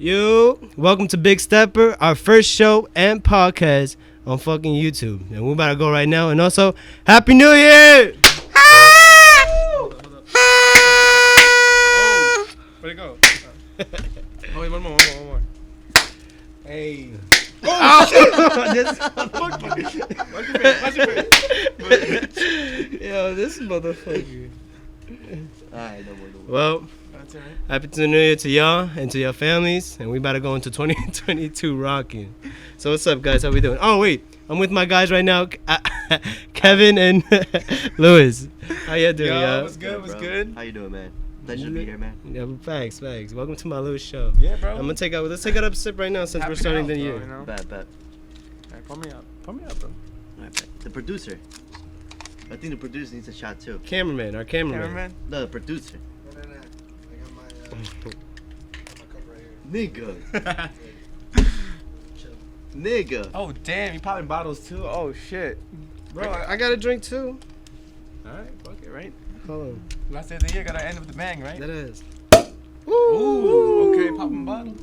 Yo, welcome to Big Stepper, our first show and podcast on fucking YouTube. And we're about to go right now. And also, Happy New Year! Hold up. Oh, where'd it go? Oh, wait, one more. Hey. Oh, This Watch your face. Yo, this motherfucker. Alright, no more. Well, That's alright. Happy New Year to y'all and to your families. And we about to go into 2022 rocking. So what's up, guys? How we doing? Oh, wait. I'm with my guys right now, Kevin and Louis. How y'all doing, y'all? What's good? How you doing, man? Pleasure to be here, man. Yeah, facts. Welcome to my Louis show. Yeah, bro. Let's take out a sip right now since we're starting the year. You know? Bet. Alright, pull me up, bro. Alright, bet. The producer. I think the producer needs a shot too. Our cameraman. Cameraman? No, the producer. No. I got my cup right here. Nigga. Oh, damn, you popping bottles too? Oh, shit. Bro, I got a drink too. Alright, fuck it, right? Hold on. Last day of the year, gotta end with the bang, right? That is. Ooh, okay, popping bottles.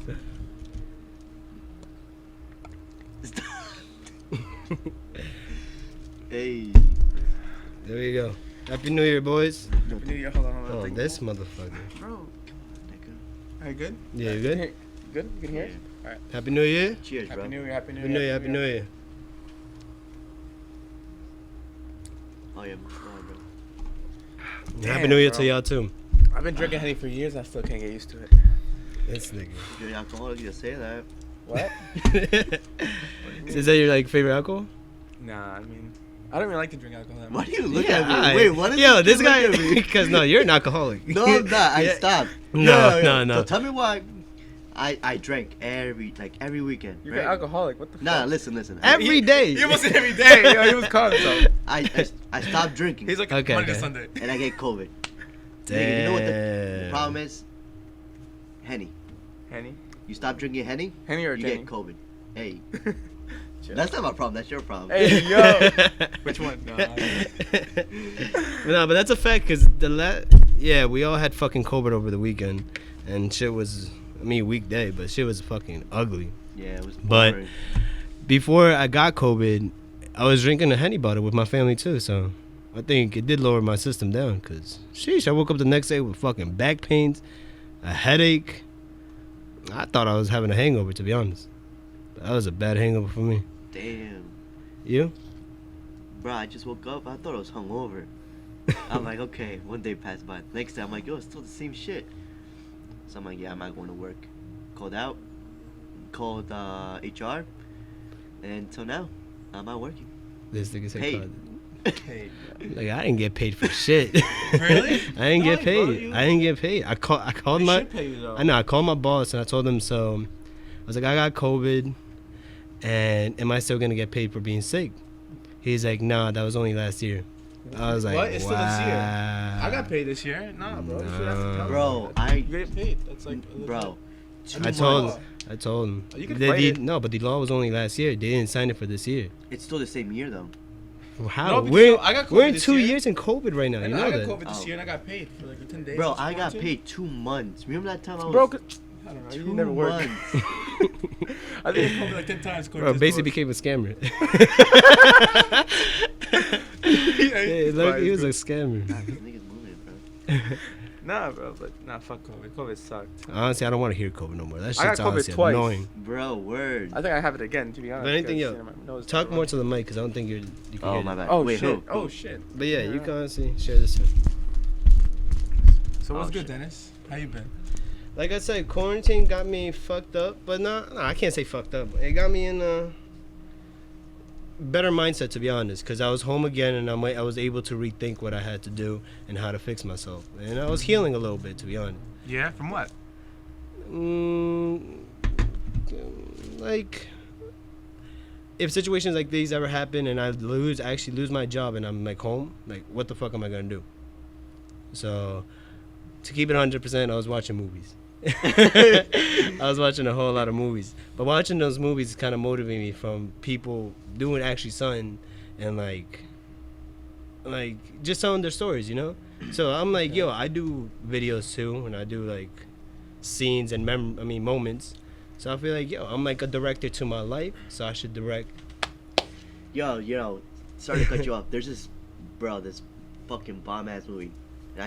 Hey. There we go. Happy New Year, boys. Happy New Year, hold on. Oh, this motherfucker. Bro, come on, nigga. Alright, good? Yeah, you good? Good? You can hear it? Happy New Year. Cheers, bro. Happy New Year, Happy New Year. Oh, yeah, bro. Damn, Happy New Year bro. to y'all too. I've been drinking Henny for years, I still can't get used to it. This nigga. If you're alcoholic, you just say that. What? Is that your favorite alcohol? Nah, I mean, I don't really like to drink alcohol that Why much. do you look Yeah, at me? I- Wait, what is Yo, this guy. look at me? Because no, you're an alcoholic. No, I'm not. I Yeah. stopped. No. So tell me why I drank every weekend. You're right? an alcoholic, what the fuck? Nah, listen. Every day. He almost said every day. Yo, he was calling himself. I stopped drinking. He's like Okay, Monday to okay. Sunday. and I get COVID. Damn. Nigga, you know what the problem is? Henny. Henny? You stop drinking Henny, Henny or you Jenny? get COVID. Hey, Chill. that's not my problem. That's your problem. Hey, yo. Which one? No, No, but that's a fact because we all had fucking COVID over the weekend, and shit was, weekday, but shit was fucking ugly. Yeah, it was. But- boring. Before I got COVID, I was drinking a Henny bottle with my family too, so I think it did lower my system down. Cause sheesh, I woke up the next day with fucking back pains, a headache. I thought I was having a hangover, to be honest. That was a bad hangover for me. Damn, You? bro, I just woke up. I thought I was hungover. I'm like, okay, one day passed by. Next day, I'm like, yo, it's still the same shit. So I'm like, yeah, I'm not going to work. Called out, called HR, and until now, I'm not working. This nigga said, Paid. hey, like I didn't get paid for shit. Really? I didn't get Why, bro? paid. I didn't get paid. I called they my. should pay you, though. I know. I called my boss and I told him so. I was like, I got COVID, and am I still gonna get paid for being sick? He's like, nah, that was only last year. I was like, What? It's still this year. wow. I got paid this year. Nah, bro. You should have to tell me. Bro, You get paid. That's like. bro, I told him. Oh, you can fight it. No, but the law was only last year. They didn't sign it for this year. it's still the same year though. How? No, because we're I got we're COVID in this 2 year. years in COVID right now. And You I know got that. COVID this Oh. year and I got paid for like 10 days. Bro, of I got quarantine. paid 2 months. Remember that time I was Bro, I don't know. 2 You never worked. months. I think I called me like 10 times. Bro, basically became a scammer. yeah, Look, he was a scammer. Niggas moving, bro. Nah, bro, but fuck COVID. COVID sucked. Honestly, I don't want to hear COVID no more. That I shit's got COVID honestly twice. annoying. Bro, word. I think I have it again, to be honest. But anything, because, yo, my nose is Talk running. more to the mic because I don't think you can Oh hear my it. bad. Oh, Wait, shit. who? Oh, shit. But yeah, you Yeah. can honestly share this too. So what's Oh, good, shit. Dennis? How you been? Like I said, quarantine got me fucked up, but no, I can't say fucked up. It got me in a better mindset, to be honest, because I was home again and I was able to rethink what I had to do and how to fix myself. And I was healing a little bit, to be honest. Yeah, from what? Like, if situations like these ever happen and I actually lose my job and I'm like home, like what the fuck am I gonna do? So, to keep it 100%, I was watching movies. I was watching a whole lot of movies, but watching those movies kind of motivated me from people doing actually something and like just telling their stories, you know. So I'm like, yo, I do videos too, and I do like scenes and moments. So I feel like, yo, I'm like a director to my life, so I should direct. Yo, sorry to cut you off. There's this fucking bomb ass movie. And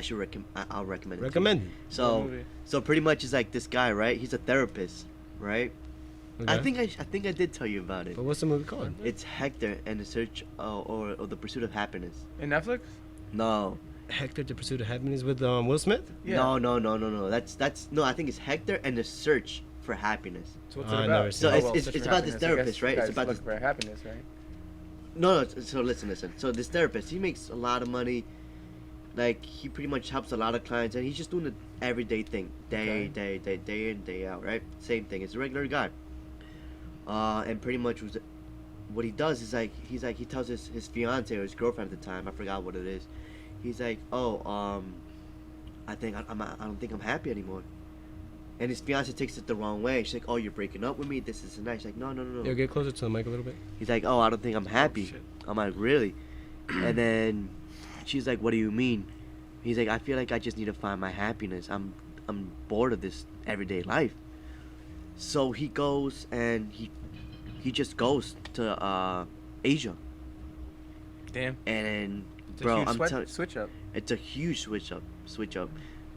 I'll recommend it. Recommend it. So, movie? so pretty much it's like this guy, right? He's a therapist, right? Okay. I think I did tell you about it. But what's the movie called? It's Hector and the Search or the Pursuit of Happiness. In Netflix? No. Hector: The Pursuit of Happiness with Will Smith. Yeah. No. That's no. I think it's Hector and the Search for Happiness. So what's I it never about? seen So it. it's about this therapist, right? It's about this for happiness, right? No. So listen. So this therapist, he makes a lot of money. Like he pretty much helps a lot of clients, and he's just doing the everyday thing, day in, day out, right? Same thing. It's a regular guy. And pretty much what he does is he tells his fiance or his girlfriend at the time, I forgot what it is. He's like, I don't think I'm happy anymore. And his fiance takes it the wrong way. She's like, oh, you're breaking up with me. This is nice. She's like, no. Yo, get closer to the mic a little bit. He's like, oh, I don't think I'm happy. shit. I'm like, really? And then she's like, what do you mean? He's like, I feel like I just need to find my happiness. I'm bored of this everyday life. So he goes and he just goes to Asia. Damn. And It's a bro, huge I'm telling, switch up. it's a huge switch up.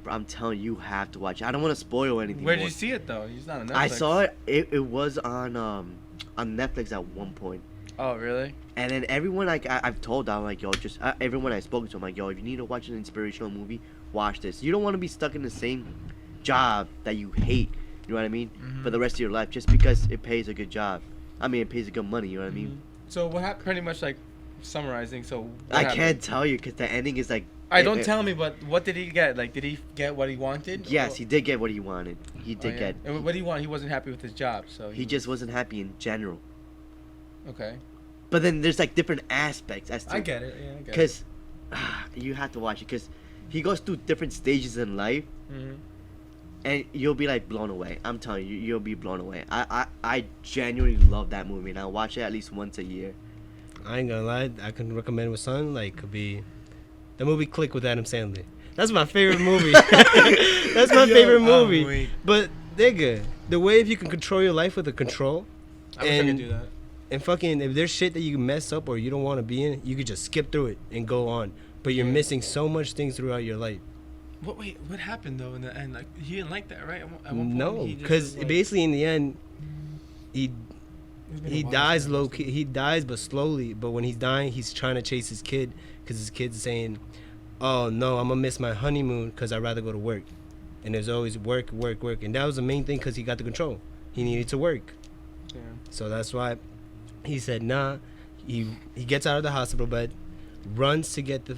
Bro, I'm telling you, you have to watch it. I don't want to spoil anything. Where did more. you see it though? It's not on Netflix. I saw it. It was on Netflix at one point. Oh really? And then everyone I've told, I'm like, yo, just everyone I've spoken to, I'm like, yo, if you need to watch an inspirational movie, watch this. You don't want to be stuck in the same job that you hate. You know what I mean? Mhm. For the rest of your life, just because it pays a good job. I mean, it pays a good money. You know what I mean? So what happened? Pretty much like summarizing. So what I happened? can't tell you because the ending is like. Don't tell me. But what did he get? Like, did he get what he wanted? Yes, Or- he did get what he wanted. He Oh, did yeah. get. And what did he want? He wasn't happy with his job, so He just wasn't happy in general. Okay. But then there's like different aspects as to. I get it. Yeah, I get it. Because you have to watch it because he goes through different stages in life. Mhm. And you'll be like blown away. I'm telling you, you'll be blown away. I genuinely love that movie, and I watch it at least once a year. I ain't gonna lie, I can recommend with son, like, could be the movie Click with Adam Sandler. That's my favorite movie. That's my favorite movie. weak. But nigga, the way if you can control your life with a control, I wish I could and- do that. and fucking if there's shit that you mess up or you don't want to be in, you could just skip through it and go on. But you're missing so much things throughout your life. Wait, what happened though in the end? Like he didn't like that, right? At one point, No, he just because was like- basically in the end, he It's been a he while dies since I low watched key. it. He dies but slowly. But when he's dying, he's trying to chase his kid because his kid's saying, "Oh no, I'm gonna miss my honeymoon because I'd rather go to work." And there's always work, and that was the main thing because he got the control. He needed to work, Yeah. so that's why he said nah. He gets out of the hospital bed, runs to get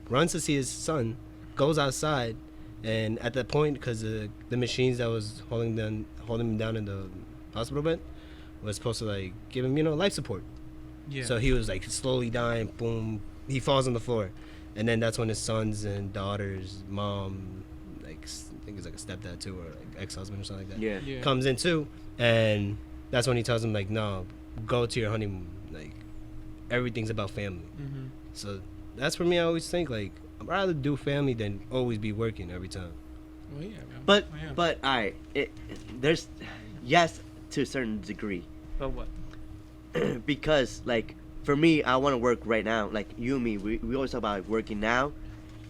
runs to see his son, goes outside, and at that point, because the machines that was holding him down in the hospital bed was supposed to like give him life support. Yeah. So he was like slowly dying. Boom, he falls on the floor, and then that's when his sons and daughters, mom, like I think it's like a stepdad too, or like ex-husband or something like that, Yeah. Yeah. comes in too, and that's when he tells him like, no, go to your honeymoon. Like everything's about family. Mhm. So that's for me. I always think like I'd rather do family than always be working every time. Well, yeah. Bro. But Oh, yeah. but all right, there's yes to a certain degree But what? because like for me, I want to work right now. Like you and me, we always talk about like, working now.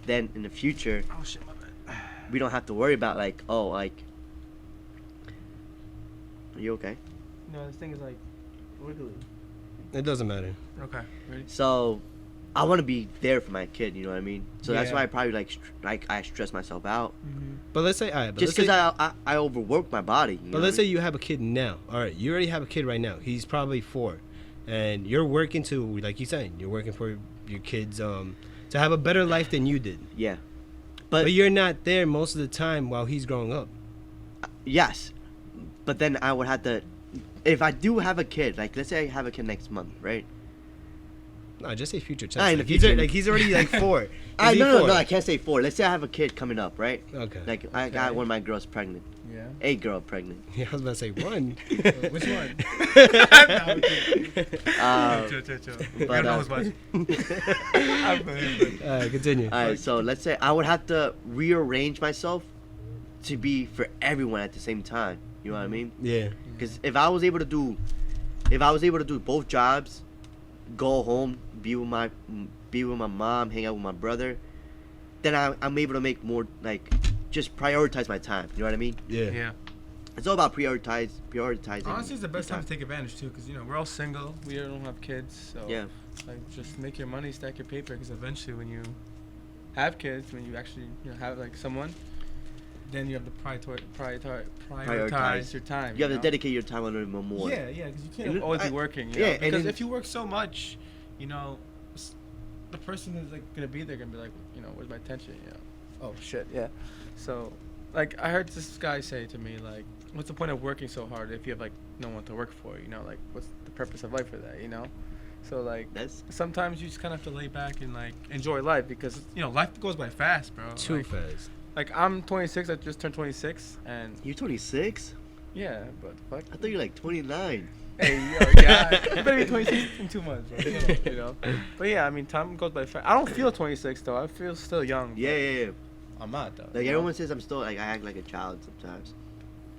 Then in the future, Oh shit, my bad. we don't have to worry about like are you okay? No, this thing is like wiggly. It doesn't matter. Okay. Ready? So I want to be there for my kid. You know what I mean? So that's Yeah. why I probably like I stress myself out Mm-hmm. But let's say, all right, but just let's because say, I overwork my body. You but know let's what say you have a kid now. All right, you already have a kid right now. He's probably 4, and you're working to, like you're saying, you're working for your kids to have a better life than you did. I mean? Yeah. But you're not there most of the time while he's growing up. Yes, but then I would have to. If I do have a kid, like let's say I have a kid next month, right? No, just say future tense. Ah, in the Like, future. he's already like 4. Is he No, 4? I can't say 4. Let's say I have a kid coming up, right? Okay. Like I got one of my girls pregnant, Yeah. a girl pregnant. Yeah, I was about to say 1. Which one? Uh, But, All right, continue. All right, so let's say I would have to rearrange myself to be for everyone at the same time. You know what I mean? Yeah. Because if I was able to do both jobs, go home, be with my mom, hang out with my brother, then I'm able to make more, like, just prioritize my time. You know what I mean? Yeah. Yeah. It's all about prioritizing. Honestly, it's the best your time to take advantage too, because we're all single. We don't have kids, so Yeah. like just make your money, stack your paper, because eventually when you have kids, when you actually have like someone, then you have to prioritize your time. You have to dedicate your time a little bit more. Yeah, because you can't And always I- be working. yeah, and because then- if you work so much, the person who's like gonna be there gonna be like, where's my attention? Oh shit, yeah. So, like, I heard this guy say to me, like, what's the point of working so hard if you have like no one to work for? Like, what's the purpose of life for that? So like, sometimes you just kind of have to lay back and like enjoy life, because life goes by fast, bro. Too Like, fast. Like, I'm 26. I just turned 26, and You're 26? yeah, but fuck. I thought you were like 29. Hey, yo, yeah, you better be 26 in 2 months, bro. But yeah, I mean, time goes by fast. I don't feel 26 though. I feel still young. Yeah. I'm not though. Like, everyone says I'm still, like, I act like a child sometimes.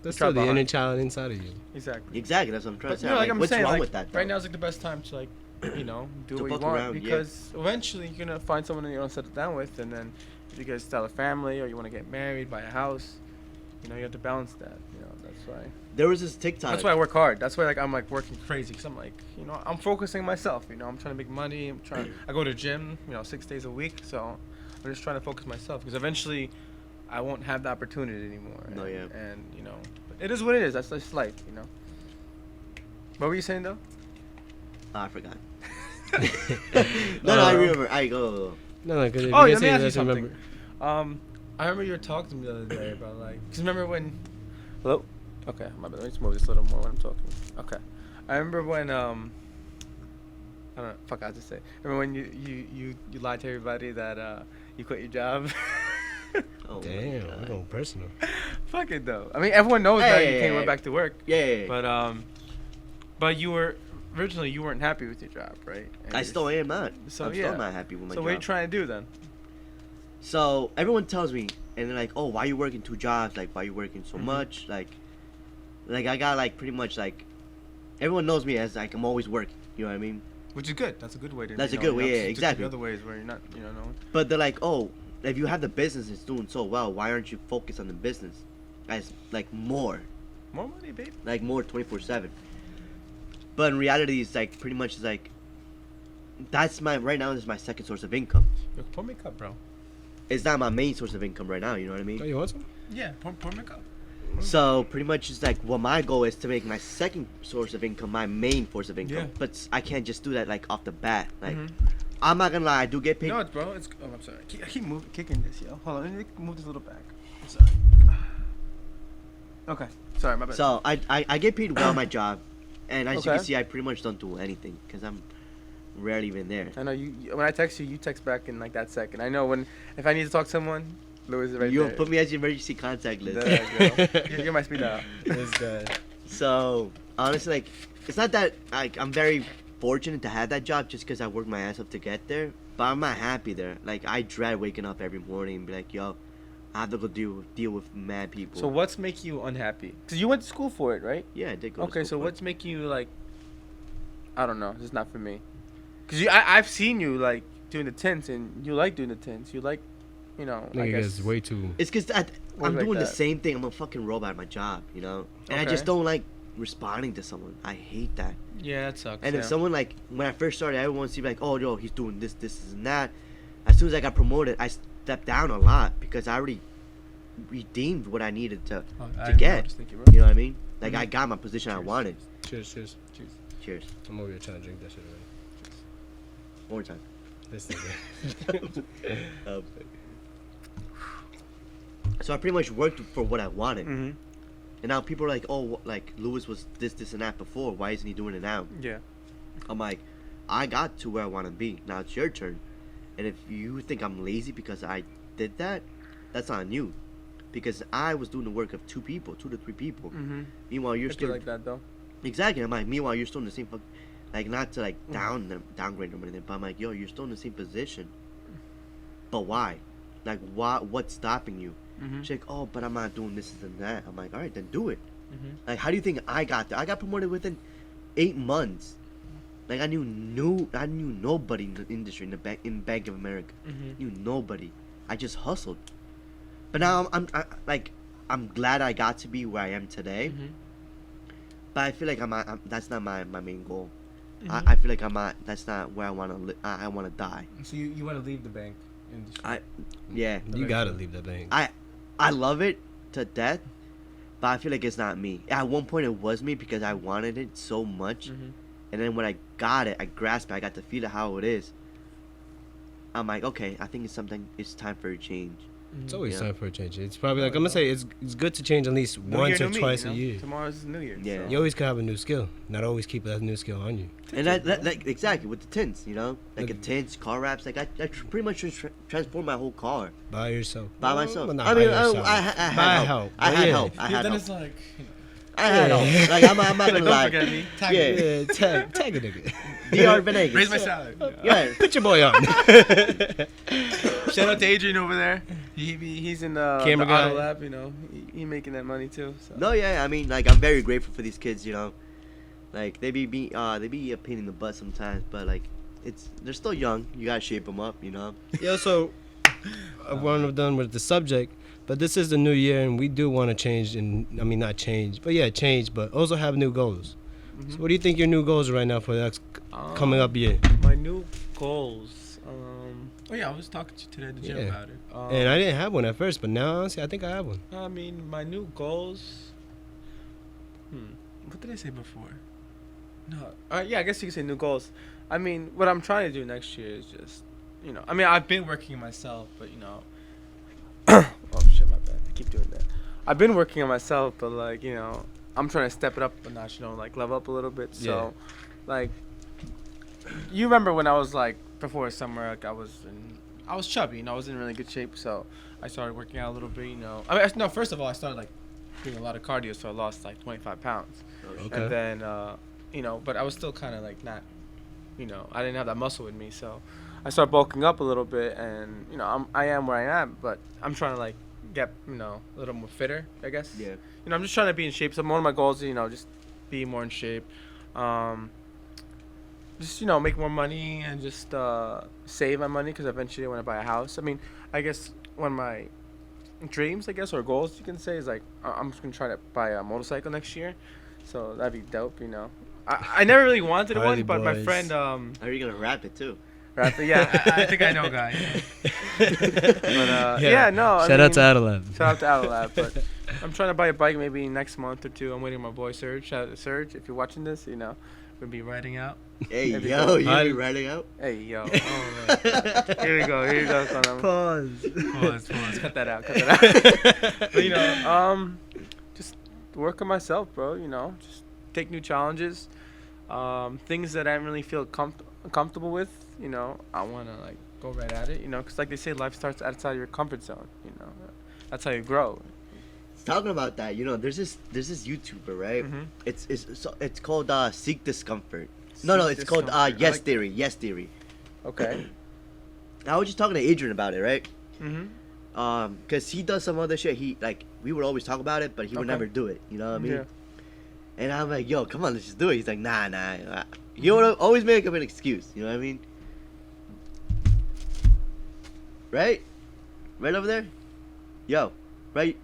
That's Try still the inner behind. child inside of you. Exactly. Exactly, that's what I'm trying But to say. like Like, I'm what's saying, wrong like, with that, though? right now is like the best time to like, do To what you fuck want, around, yeah. because eventually you're gonna find someone that you want to settle down with, and then if you guys start a family or you want to get married, buy a house, you have to balance that. That's why. There was this TikTok. That's why I work hard. That's why like I'm like working crazy, because I'm like, I'm focusing myself. I'm trying to make money. I go to gym, 6 days a week. So I'm just trying to focus myself, because eventually I won't have the opportunity anymore. No, yeah. And it is what it is. That's just life. What were you saying though? Oh, I forgot. No, I remember. I go. No, because if Oh, you let can me say ask you that's something. remember. I remember you were talking to me the other day about like, because remember when, hello? Okay, my bad. Let me just move this a little more when I'm talking. Okay. I remember when, I don't know, fuck, I just say. Remember when you lied to everybody that you quit your job? Oh, Damn, we're going personal. Fuck it though. I mean, everyone knows that you Hey. went back to work. Yeah. But you were, originally you weren't happy with your job, right? And I you're- still am not. So I'm yeah. still not happy with my So job. what are you trying to do then? So everyone tells me, and they're like, "Oh, why you working 2 jobs? Like, why you working so Mhm. much? Like I got like pretty much like, everyone knows me as like I'm always working. You know what I mean? Which is good. That's a good way to. That's a good way, yeah, to exactly. Other ways where you're not, knowing. But they're like, "Oh, if you have the business, it's doing so well. Why aren't you focused on the business as like more, More money, babe. like more 24/7?" But in reality, it's like pretty much like that's my right now. This is my second source of income. Yo, pour me a cup, bro. It's not my main source of income right now. You know what I Oh, mean? you want some? Yeah, pour me a cup. So pretty much it's like, well, my goal is to make my second source of income my main source of income. Yeah. But I can't just do that like off the bat. Like Mhm. I'm not gonna lie, I do get paid. No, bro. It's. Oh, I'm sorry. I keep kicking this, yo. Hold on. Let me move this a little back. I'm sorry. Okay. Sorry, my bad. So I get paid well at my job, and as you Okay. can see, I pretty much don't do anything because I'm rarely even there. I know when I text you, you text back in like that second. I know if I need to talk to someone, Louis is right You there. put me as your emergency contact list. There you go. You're my speed dial. This guy. So honestly, like it's not that like I'm very fortunate to have that job just because I worked my ass off to get there, but I'm not happy there. Like I dread waking up every morning and be like, yo, I have to go deal with mad people. So what's make you unhappy? Because you went to school for it, right? Yeah, I did go. Okay, to so school for what's make you like? I don't know. It's not for me. Cause I've seen you like doing the tints, and you like doing the tints. You like, I Nigga guess. is way too. It's because Work I'm like doing the that. same thing. I'm a fucking robot at my job, you know? And I Okay. just don't like responding to someone. I hate that. Yeah, it sucks. And yeah. if someone, like, when I first started, everyone would see, like, oh, yo, he's doing this, and that. As soon as I got promoted, I stepped down a lot because I already redeemed what I needed to get. Thank you, bro. You know what I mean? Like, Mhm. I got my position I Cheers. wanted. Cheers, cheers. Cheers. Cheers. I'm over here trying to drink that shit already. One more time. This nigga. So I pretty much worked for what I wanted. Mm-hmm. And now people are like, oh, like, Lewis was this, and that before. Why isn't he doing it now? Yeah. I'm like, I got to where I want to be. Now it's your turn. And if you think I'm lazy because I did that, that's on you. Because I was doing the work of 2 to 3 people. Mm-hmm. Meanwhile, you're It's still like that though. exactly. I'm like, meanwhile, you're still in the same like, not to like downgrade them or anything, but I'm like, yo, you're still in the same position. But why? Like, what's stopping you? Mm-hmm. She's like, oh, but I'm not doing this and that. I'm like, all right, then do it. Like, how do you think I got there? I got promoted within 8 months. Like, I knew nobody in the industry, in Bank of America. Knew nobody. I just hustled. But now I'm glad I got to be where I am today. But I feel like that's not my main goal. I feel like that's not where I want to I want to die. So you want to leave the bank industry? Yeah. You gotta leave that bank. I love it to death, but I feel like it's not me. At one point, it was me because I wanted it so much, and then when I got it, I grasped it. I got to feel it how it is. I'm like, okay, I think it's something. It's time for a change. It's always time for a change. It's probably like I'm gonna say it's good to change at least once or twice a year. Tomorrow's New Year. Yeah. So. You always can have a new skill. Not always keep that new skill on you. And that like exactly with the tints, like the tints, car wraps. Like I pretty much transformed my whole car By yourself. by myself. Well, not I by mean, yourself. I had By help. help. I But had yeah. help. I had Then help. it's like, I had help. Like I'm not gonna don't lie. forget me. Yeah. Tag a nigga. DR Venegas. Raise my salary. Yeah. Put your boy on. Shout out to Adrian over there. He's in the Camera auto guy. lab. He making that money too. So. No, yeah. I mean, like I'm very grateful for these kids. Like they be a pain in the butt sometimes, but like they're still young. You gotta shape them up. Yeah, so we're done with the subject, but this is the new year, and we do want to change, not change, but yeah, change, but also have new goals. So what do you think your new goals are right now for the next coming up year? My new goals. Oh yeah, I was talking to you today at the gym about it. And I didn't have one at first, but now honestly, I think I have one. I mean, my new goals. What did I say before? No. Yeah, I guess you could say new goals. I mean, what I'm trying to do next year is just, I mean, I've been working on myself, but oh shit, my bad. I keep doing that. I've been working on myself, but like, I'm trying to step it up a notch, like level up a little bit. So, like, you remember when I was like before summer, like I was chubby, I was in really good shape. So I started working out a little bit, I mean, no, first of all, I started like doing a lot of cardio, so I lost like 25 pounds. Okay. And then, but I was still kind of like not, I didn't have that muscle with me, so I started bulking up a little bit, and I am where I am, but I'm trying to like get a little more fitter, I guess. Yeah. I'm just trying to be in shape. So one of my goals is just be more in shape, just make more money and just save my money, because eventually I want to buy a house. I mean, I guess one of my dreams, I guess, or goals you can say, is like I'm just gonna try to buy a motorcycle next year, so that'd be dope. I never really wanted Harley one, but my boys. friend Are you gonna wrap it too? yeah, I think I know a guy. But no. Shout out to Adelaide. Shout out to Adelaide. But I'm trying to buy a bike maybe next month or two. I'm waiting on my boy Serge. Shout out to Serge. If you're watching this, we'll be riding out. Hey, Maybe yo, go. you be riding out? Hey, yo. Oh, man. Here we go. Pause. Cut that out. But, just work on myself, bro. Just take new challenges. Things that I don't really feel comfortable with, I want to, like, go right at it, because, like they say, life starts outside your comfort zone, That's how you grow. Talking about that, there's this YouTuber, right? It's called Seek Discomfort. No, it's called Yes Theory. Yes Theory. Okay. I was just talking to Adrian about it, right? Mm-hmm. Cause he does some other shit. We would always talk about it, but he would never do it. You know what I mean? Yeah. And I'm like, yo, come on, let's just do it. He's like, nah. He would always make up an excuse. You know what I mean? Right? Right over there? Yo, right?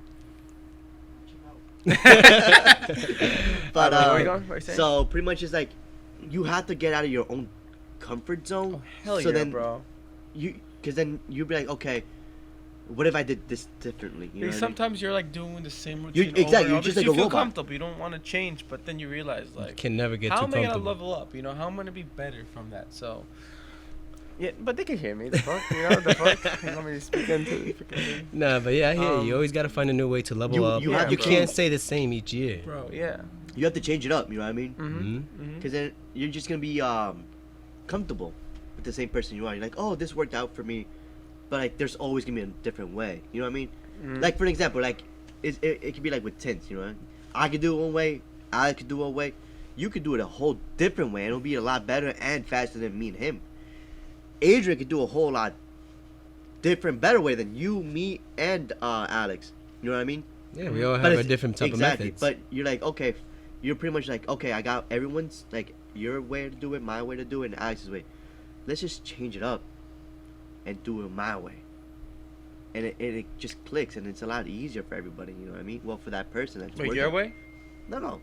But Where are you going? What are you saying? so pretty much it's like you have to get out of your own comfort zone. Oh, hell so yeah, then bro. Because then you'll be like, okay, what if I did this differently? You know what I mean? Sometimes you're like doing the same routine exactly, over and you're over, just so like you a feel robot. comfortable. You don't want to change, but then you realize, like, Can never get how too am I gonna comfortable. level up? How am I gonna be better from that? So, yeah, but they can hear me. The fuck, the fuck. You want me to speak into? Nah, but yeah, I hear you. You always gotta find a new way to level up. you have You to can't change. stay the same each year. Bro, yeah. You have to change it up. You know what I mean? Mm-hmm. Because then you're just gonna be comfortable with the same person you are. You're like, oh, this worked out for me, but like, there's always gonna be a different way. You know what I mean? Like, for an example, like it could be like with tints. You know, I could do it one way. I could do it one way. You could do it a whole different way, and it'll be a lot better and faster than me and him. Adrian could do a whole lot different, better way than you, me, and Alex. You know what I mean? Yeah, we all But have a it's- different type exactly. of methods. But you're like, okay, you're pretty much like, okay, I got everyone's like your way to do it, my way to do it, and Alex's way. Let's just change it up and do it my way. And it just clicks, and it's a lot easier for everybody. You know what I mean? Well, for that person that's Wait, working. your way? No.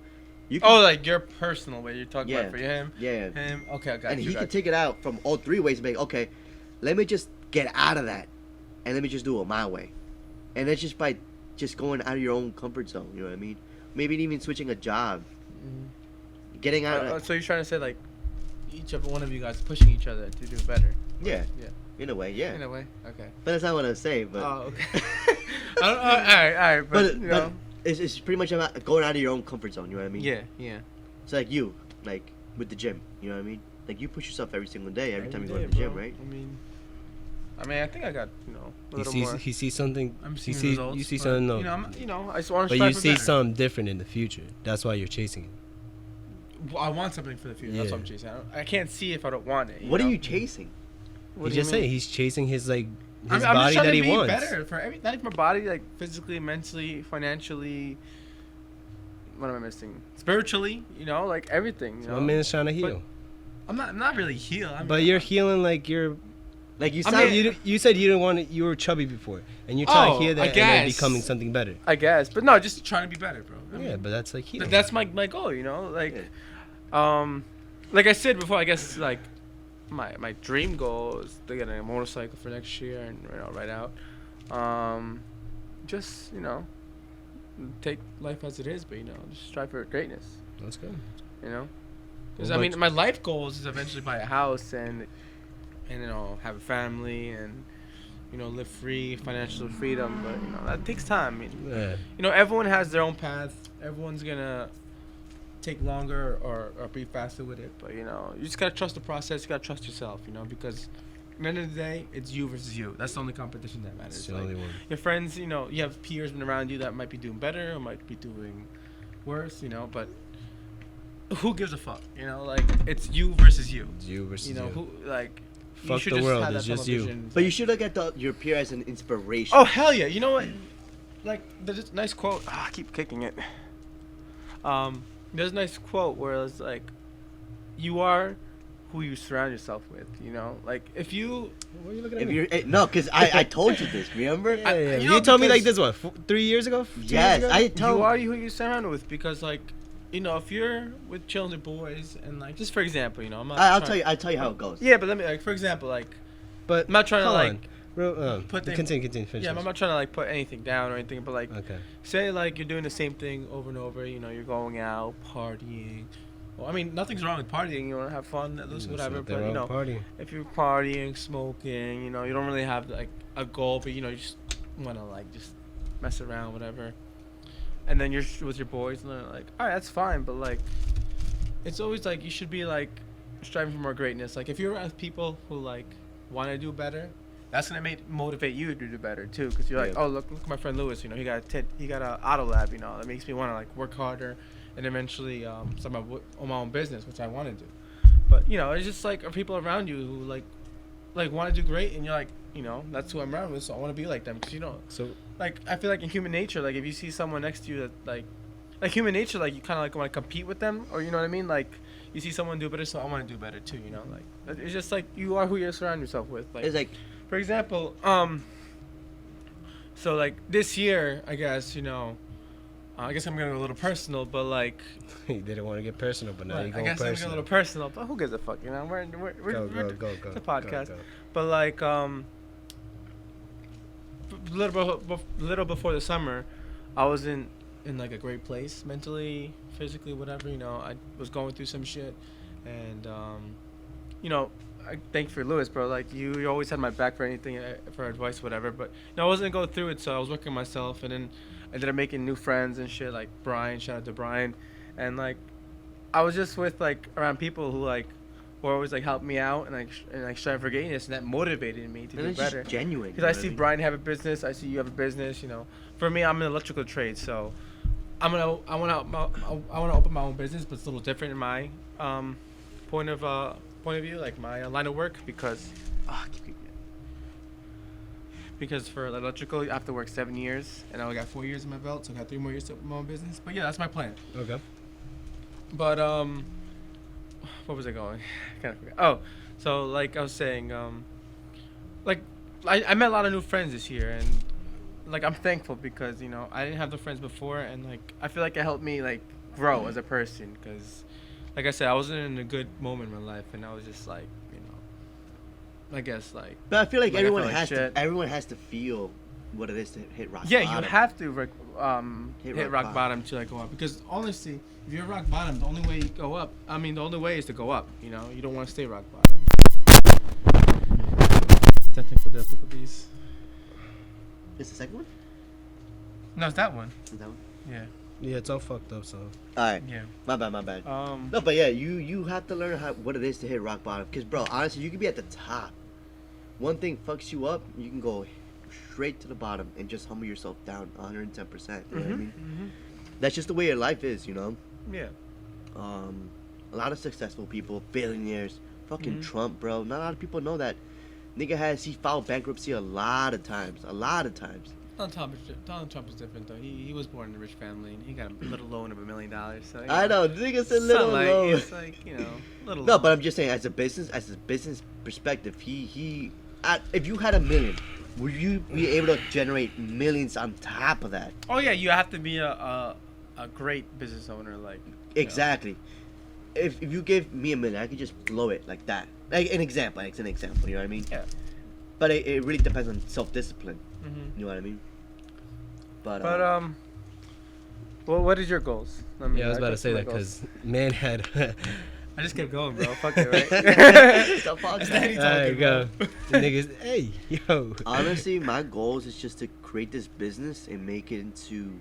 You Oh, like your personal way. You're talking Yeah. about for him. yeah. Him. Okay, I got And you. he got can you. take it out from all three ways and be like, okay, let me just get out of that, and let me just do it my way. And that's just by just going out of your own comfort zone. You know what I mean? Maybe even switching a job, getting out. Of So you're trying to say like each of one of you guys pushing each other to do better? Yeah. Yeah. In a way, yeah. In a way. Okay. But that's not what I was saying. But Oh, okay. I don't, all right. But, you know. it's pretty much about going out of your own comfort zone. You know what I mean? Yeah, yeah. It's like you, like with the gym. You know what I mean? Like you push yourself every single day, every time you go to day, the gym, bro. right? I mean, I think I got a little more. He sees something. I'm He seeing sees results. you see but, something. No, I just want to but strive you for see better. something different in the future. That's why you're chasing it. Well, I want something for the future. That's Yeah. what I'm chasing. I can't see if I don't want it. What know? are you chasing? What He do you just mean? saying he's chasing his like his I'm body just trying that to he be wants. better for every, not even my body, like physically, mentally, financially. What am I missing? Spiritually, like everything. My man's trying to heal. I'm not really heal. But you're healing like you're. Like you I sound. mean- You said you didn't want it. You were chubby before, and you're trying to heal that I and then guess. becoming something better. I guess, but no, just trying to be better, bro. I Yeah, mean, but that's like healing. that's my goal. Like I said before, I guess like my dream goal is to get a motorcycle for next year and ride out. Just take life as it is, but just strive for greatness. That's good. Because What I mean, about my life goals is eventually buy a house and have a family and live free, financial freedom. But that takes time. I mean, Yeah. everyone has their own path. Everyone's gonna take longer or be faster with it. But you just gotta trust the process. You gotta trust yourself. Because at the end of the day, it's you versus you. That's the only competition that matters. It's the only one. Your friends, you have peers around you that might be doing better or might be doing worse. But who gives a fuck? Like it's you versus you. It's you versus you. Who like. You Fuck should the just world, have it's that just tunnel you. vision. But you should look at your peer as an inspiration. Oh hell yeah! You know what? Like there's a nice quote. I keep kicking it. There's a nice quote where it's like, "You are who you surround yourself with." Like if you. What are you looking at If me? you're no, because I told you this. Remember? Yeah. you told me like because- this 3 years ago? 2 years Yes, ago? I You told. are who you surround with because like, if you're with children and boys and like just for example, I'm not. I'll trying- tell you how it goes. Yeah, but let me like for example like But I'm not trying to hold like. on. put things- Continue. Finish. Yeah, I'm not trying to like put anything down or anything, but like Okay. say like you're doing the same thing over and over. You're going out partying. Well, I mean nothing's wrong with partying. You want to have fun, There's whatever. nothing But wrong with partying. if you're partying, smoking, you don't really have like a goal, but you just want to like just mess around, whatever. And then you're with your boys, and they're like, all right, that's fine, but like, it's always like you should be like striving for more greatness. Like if you're around people who like want to do better, that's gonna motivate you to do better too, because you're like, Yeah. oh look at my friend Lewis, he got he got a auto lab, that makes me want to like work harder and eventually start my own business, which I want to do. But it's just like are people around you who like want to do great, and you're like, that's who I'm around with, so I want to be like them, because So like I feel like in human nature, like if you see someone next to you that like human nature, like you kind of like want to compete with them, or you know what I mean, like you see someone do better, so I want to do better too, like it's just like you are who you surround yourself with. Like It's like for example, so like this year, I guess I guess I'm gonna go a little personal, but like you didn't want to get personal, but now like, you're I going guess I'm gonna personal. get a little personal, but who gives a fuck, we're Go. it's a podcast. Go. But like little before the summer, I was in like a great place mentally, physically, whatever. I was going through some shit, and I thank you for Lewis, bro. Like you always had my back for anything, for advice, whatever. But I wasn't going through it, so I was working on myself, and then I ended up making new friends and shit. Like Brian, shout out to Brian, and like I was just with like around people who like were always like help me out and like strive for greatness, and that motivated me to and do it's better. just genuine. Because I see Brian have a business, I see you have a business. For me, I'm in electrical trade, so I want to open my own business, but it's a little different in my point of view, like my line of work, because because for electrical you have to work 7 years, and I only got 4 years in my belt, so I got 3 more years to my own business. But yeah, that's my plan. Okay. But what was I going? I kind of forgot. Oh, so like I was saying, like I met a lot of new friends this year, and like I'm thankful because I didn't have the friends before, and like I feel like it helped me like grow as a person, because like I said, I wasn't in a good moment in my life, and I was just like I guess like. But I feel like everyone felt like has shit. to. Everyone has to feel what it is to hit rock Yeah, bottom. you have to hit rock rock bottom to like go up, because honestly, if you're rock bottom, the only way you go up, the only way is to go up. You don't want to stay rock bottom. Technical difficulties. Is the second one? No, it's that one. Is that one? Yeah. Yeah, it's all fucked up. So. All right. Yeah. My bad. Um. No, but yeah, you have to learn what it is to hit rock bottom. Cause bro, honestly, you can be at the top. One thing fucks you up, you can go straight to the bottom and just humble yourself down 110%. You know what I mean? Mm-hmm. That's just the way your life is, Yeah. A lot of successful people, billionaires, fucking Mhm. Trump, bro. Not a lot of people know that. He filed bankruptcy a lot of times. Donald Trump is different though. He was born in a rich family, and he got a little loan of $1 million. So I know, nigga said little low. It's like little. No, loan. but I'm just saying, as a business perspective, if you had $1 million, would you be able to generate millions on top of that? Oh yeah, you have to be a great business owner, like. Exactly. If you give me $1 million, I could just blow it like that. Like an example. You know what I mean? Yeah. But it really depends on self-discipline. Mm-hmm. You know what I mean? But well, what is your goals? Yeah, I was about to say that because man had. I just kept going, bro. Fuck it, right? There you go. The niggas, hey, yo. Honestly, my goals is just to create this business and make it into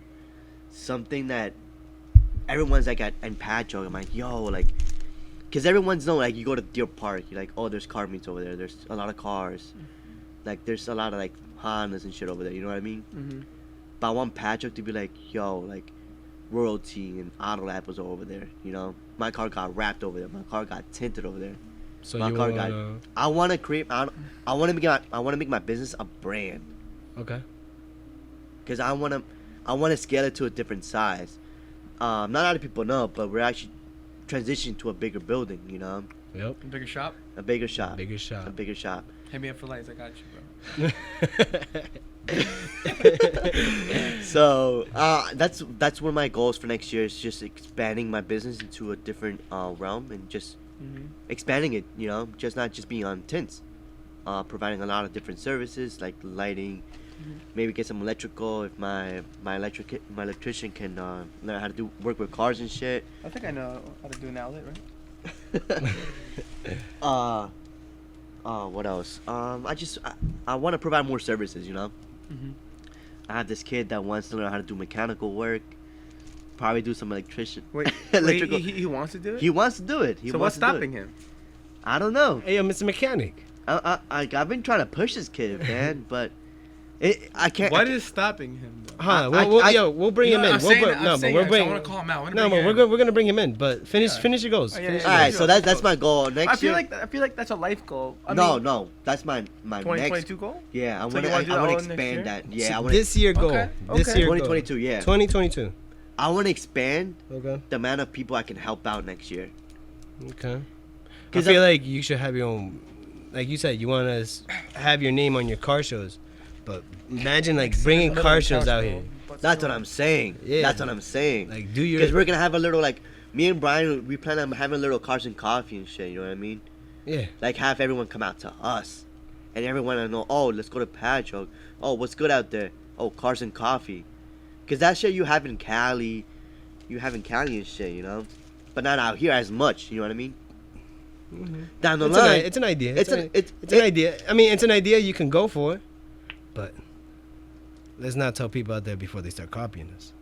something that everyone's like in Patchogue. I'm like, yo, like, because everyone's known, like, you go to Deer Park, you're like, oh, there's car meets over there. There's a lot of cars. Like, there's a lot of, like, Hondas and shit over there. You know what I mean? Mm-hmm. But I want Patchogue to be like, yo, like, Royalty and Auto Lab was over there. My car got wrapped over there. My car got tinted over there. So My you car want got. I want to create. I want to make my business a brand. Okay. Because I want to scale it to a different size. Not a lot of people know, but we're actually transitioning to a bigger building. Yep. Bigger shop. A bigger shop. A bigger shop. Hit me up for lights. I got you, bro. So that's one of my goals for next year is just expanding my business into a different realm and just expanding it. Just not just being on tints, providing a lot of different services like lighting. Maybe get some electrical if my electrician can learn how to work with cars and shit. I think I know how to do an outlet, right? What else? I want to provide more services. I have this kid that wants to learn how to do mechanical work. Probably do some electrical. He wants to do it. He wants to do it. So what's stopping him? I don't know. Hey, yo, Mr. Mechanic. I've been trying to push this kid, man, but I can't. What is stopping him, though? Huh? We'll bring him in. I want to call him out. We're gonna bring him in. But finish your goals. Oh, yeah, Finish yeah, All your right, goals. so that's my goal next year. I feel like that's a life goal. No, that's my 2022 next goal. Yeah, I So want you wanna do to that all next expand year? that. Yeah, I want This year goal. Okay, This okay. year 2022. goal. Yeah, 2022. I want to expand Okay. the amount of people I can help out next year. Okay. I 'Cause feel like you should have your own. Like you said, you want to have your name on your car shows, but imagine like bringing car shows out here. That's what I'm saying. Yeah. That's what I'm saying. Like do your. Because we're gonna have a little me and Brian. We plan on having a little cars and coffee and shit. You know what I mean? Yeah. Like have everyone come out to us, and everyone to know. Oh, let's go to Patchogue. Oh, what's good out there? Oh, cars and coffee. Because that shit you have in Cali, and shit. But not out here as much. You know what I mean? Mm-hmm. Down the line, It's an idea. It's an an idea. I mean, it's an idea you can go for, but let's not tell people out there before they start copying us.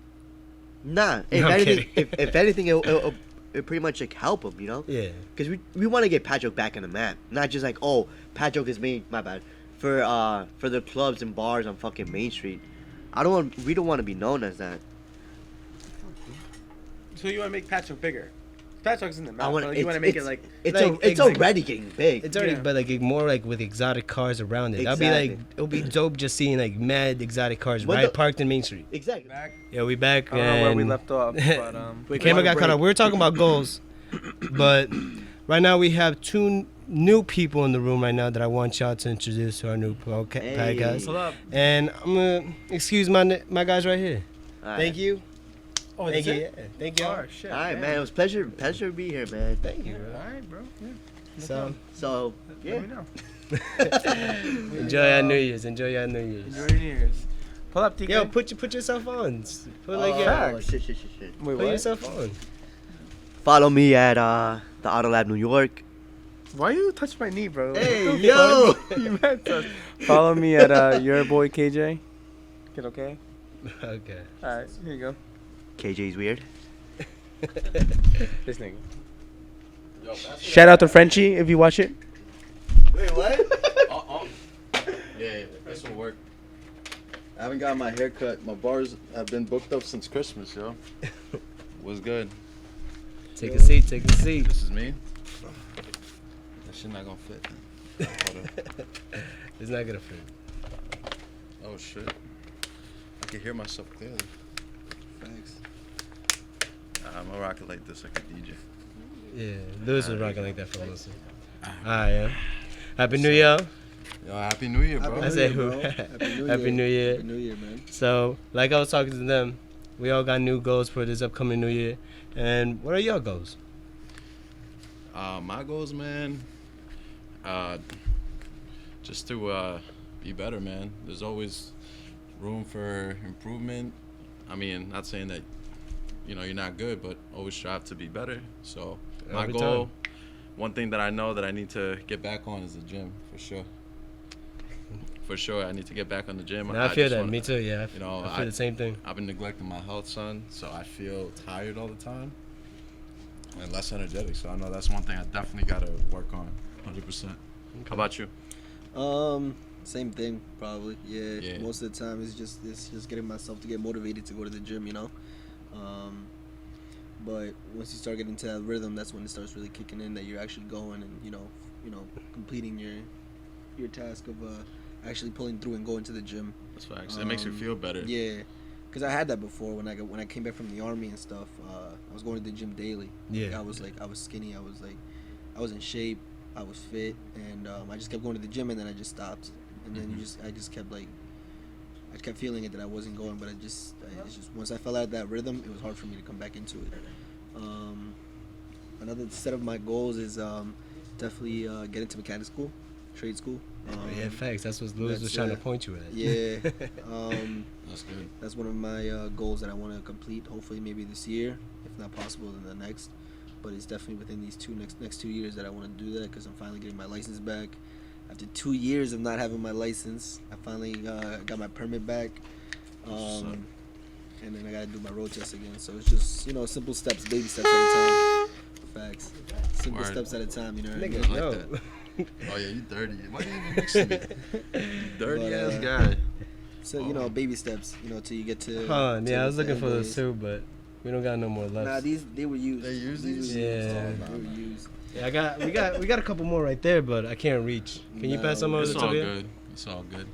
Nah. If No, I'm anything, kidding. if anything, it'll pretty much help them. Yeah. Because we want to get Patchogue back on the map, not just oh, Patchogue is made. My bad. For the clubs and bars on fucking Main Street. We don't want to be known as that. So you want to make Patchogue bigger? Fat Truck's in the map. I want. You want to make it like it's like, it's already getting big. It's already, Yeah. but like more like with exotic cars around it. That'd be like, Exactly. it'll be dope just seeing like mad exotic cars What right the- parked in Main Street. Exactly. back. Yeah, we back. I don't know where we and- left off, but Wait, Camera water got cut break. off. We were talking about goals, but right now we have two new people in the room right now that I want y'all to introduce to our new Hey. podcast. hold up. And I'm gonna excuse my guys right here. All right. Thank you. Oh, Thank that's you. it? Yeah. Thank you. Oh shit. All right, damn. man. It was pleasure to be here, man. Thank you. All right, bro. Yeah. So So yeah. Let me know. enjoy your New Year's. Enjoy your New Year's. Enjoy your New Year's. Pull up, DK. Yo, put yourself on. Put like Oh, your, shit. Wait, put what? yourself on. Follow me at the Auto Lab New York. Why you touch my knee, bro? Hey, What the yo. fuck? You meant to. Follow me at your boy KJ. Get okay? Okay. All right, here you go. KJ's weird. This nigga. Shout out to Frenchie if you watch it. Wait, what? Yeah, this will work. I haven't got my hair cut. My bars have been booked up since Christmas, yo. What's good? Take a seat. Take a seat. This is me. That shit not gonna fit. Hold up. It's not gonna fit. Oh shit. I can hear myself clearly. Thanks. I'm gonna rock it like this like a DJ. Yeah, Lewis was rocking like that for Melissa. Alright, yeah. Happy New Year. Yo, Happy New Year, bro. I said who? Happy New Year. Happy New Year, man. So, like I was talking to them, we all got new goals for this upcoming New Year. And what are your goals? My goals, man. Just to be better, man. There's always room for improvement. I mean, not saying that you're not good, but always strive to be better. So my Every goal, time. one thing that I know that I need to get back on is the gym, for sure. For sure, I need to get back on the gym. And I feel just that. wanna- Me too, yeah. You know, I feel the same thing. I've been neglecting my health, son, so I feel tired all the time and less energetic. So I know that's one thing I definitely got to work on, 100%. How about you? Same thing, probably. Yeah. Yeah. Most of the time, it's just getting myself to get motivated to go to the gym, you know. But once you start getting into that rhythm, that's when it starts really kicking in. That you're actually going and completing your task of actually pulling through and going to the gym. That's facts. It makes you feel better. Yeah. Because I had that before when I came back from the army and stuff. I was going to the gym daily. Yeah. I was skinny. I was in shape. I was fit, and I just kept going to the gym, and then I just stopped. And then I just kept I kept feeling it that I wasn't going, but it's just once I fell out of that rhythm, it was hard for me to come back into it. Another set of my goals is definitely get into mechanic school, trade school. Yeah, facts. That's what Lewis was that's, trying to point you at. Yeah. That's good. That's one of my goals that I want to complete. Hopefully, maybe this year, if not possible, then the next. But it's definitely within these next 2 years that I want to do that because I'm finally getting my license back. After 2 years of not having my license, I finally got my permit back. And then I gotta do my road test again. So it's just simple steps, baby steps at a time. Facts. Simple Word. steps at a time. You know what I Nigga, mean? I like no. that. Oh yeah, you dirty. Why you even mixing me? You dirty But, ass guy. So baby steps. Till you get to. Huh, to yeah, I was the looking for those boys. too, but we don't got no more left. Nah, they were used. They use These these? were used. Yeah. They were used. Yeah, we got a couple more right there, but I can't reach. Can you No, pass some over It's to all Tobias? good. It's all good.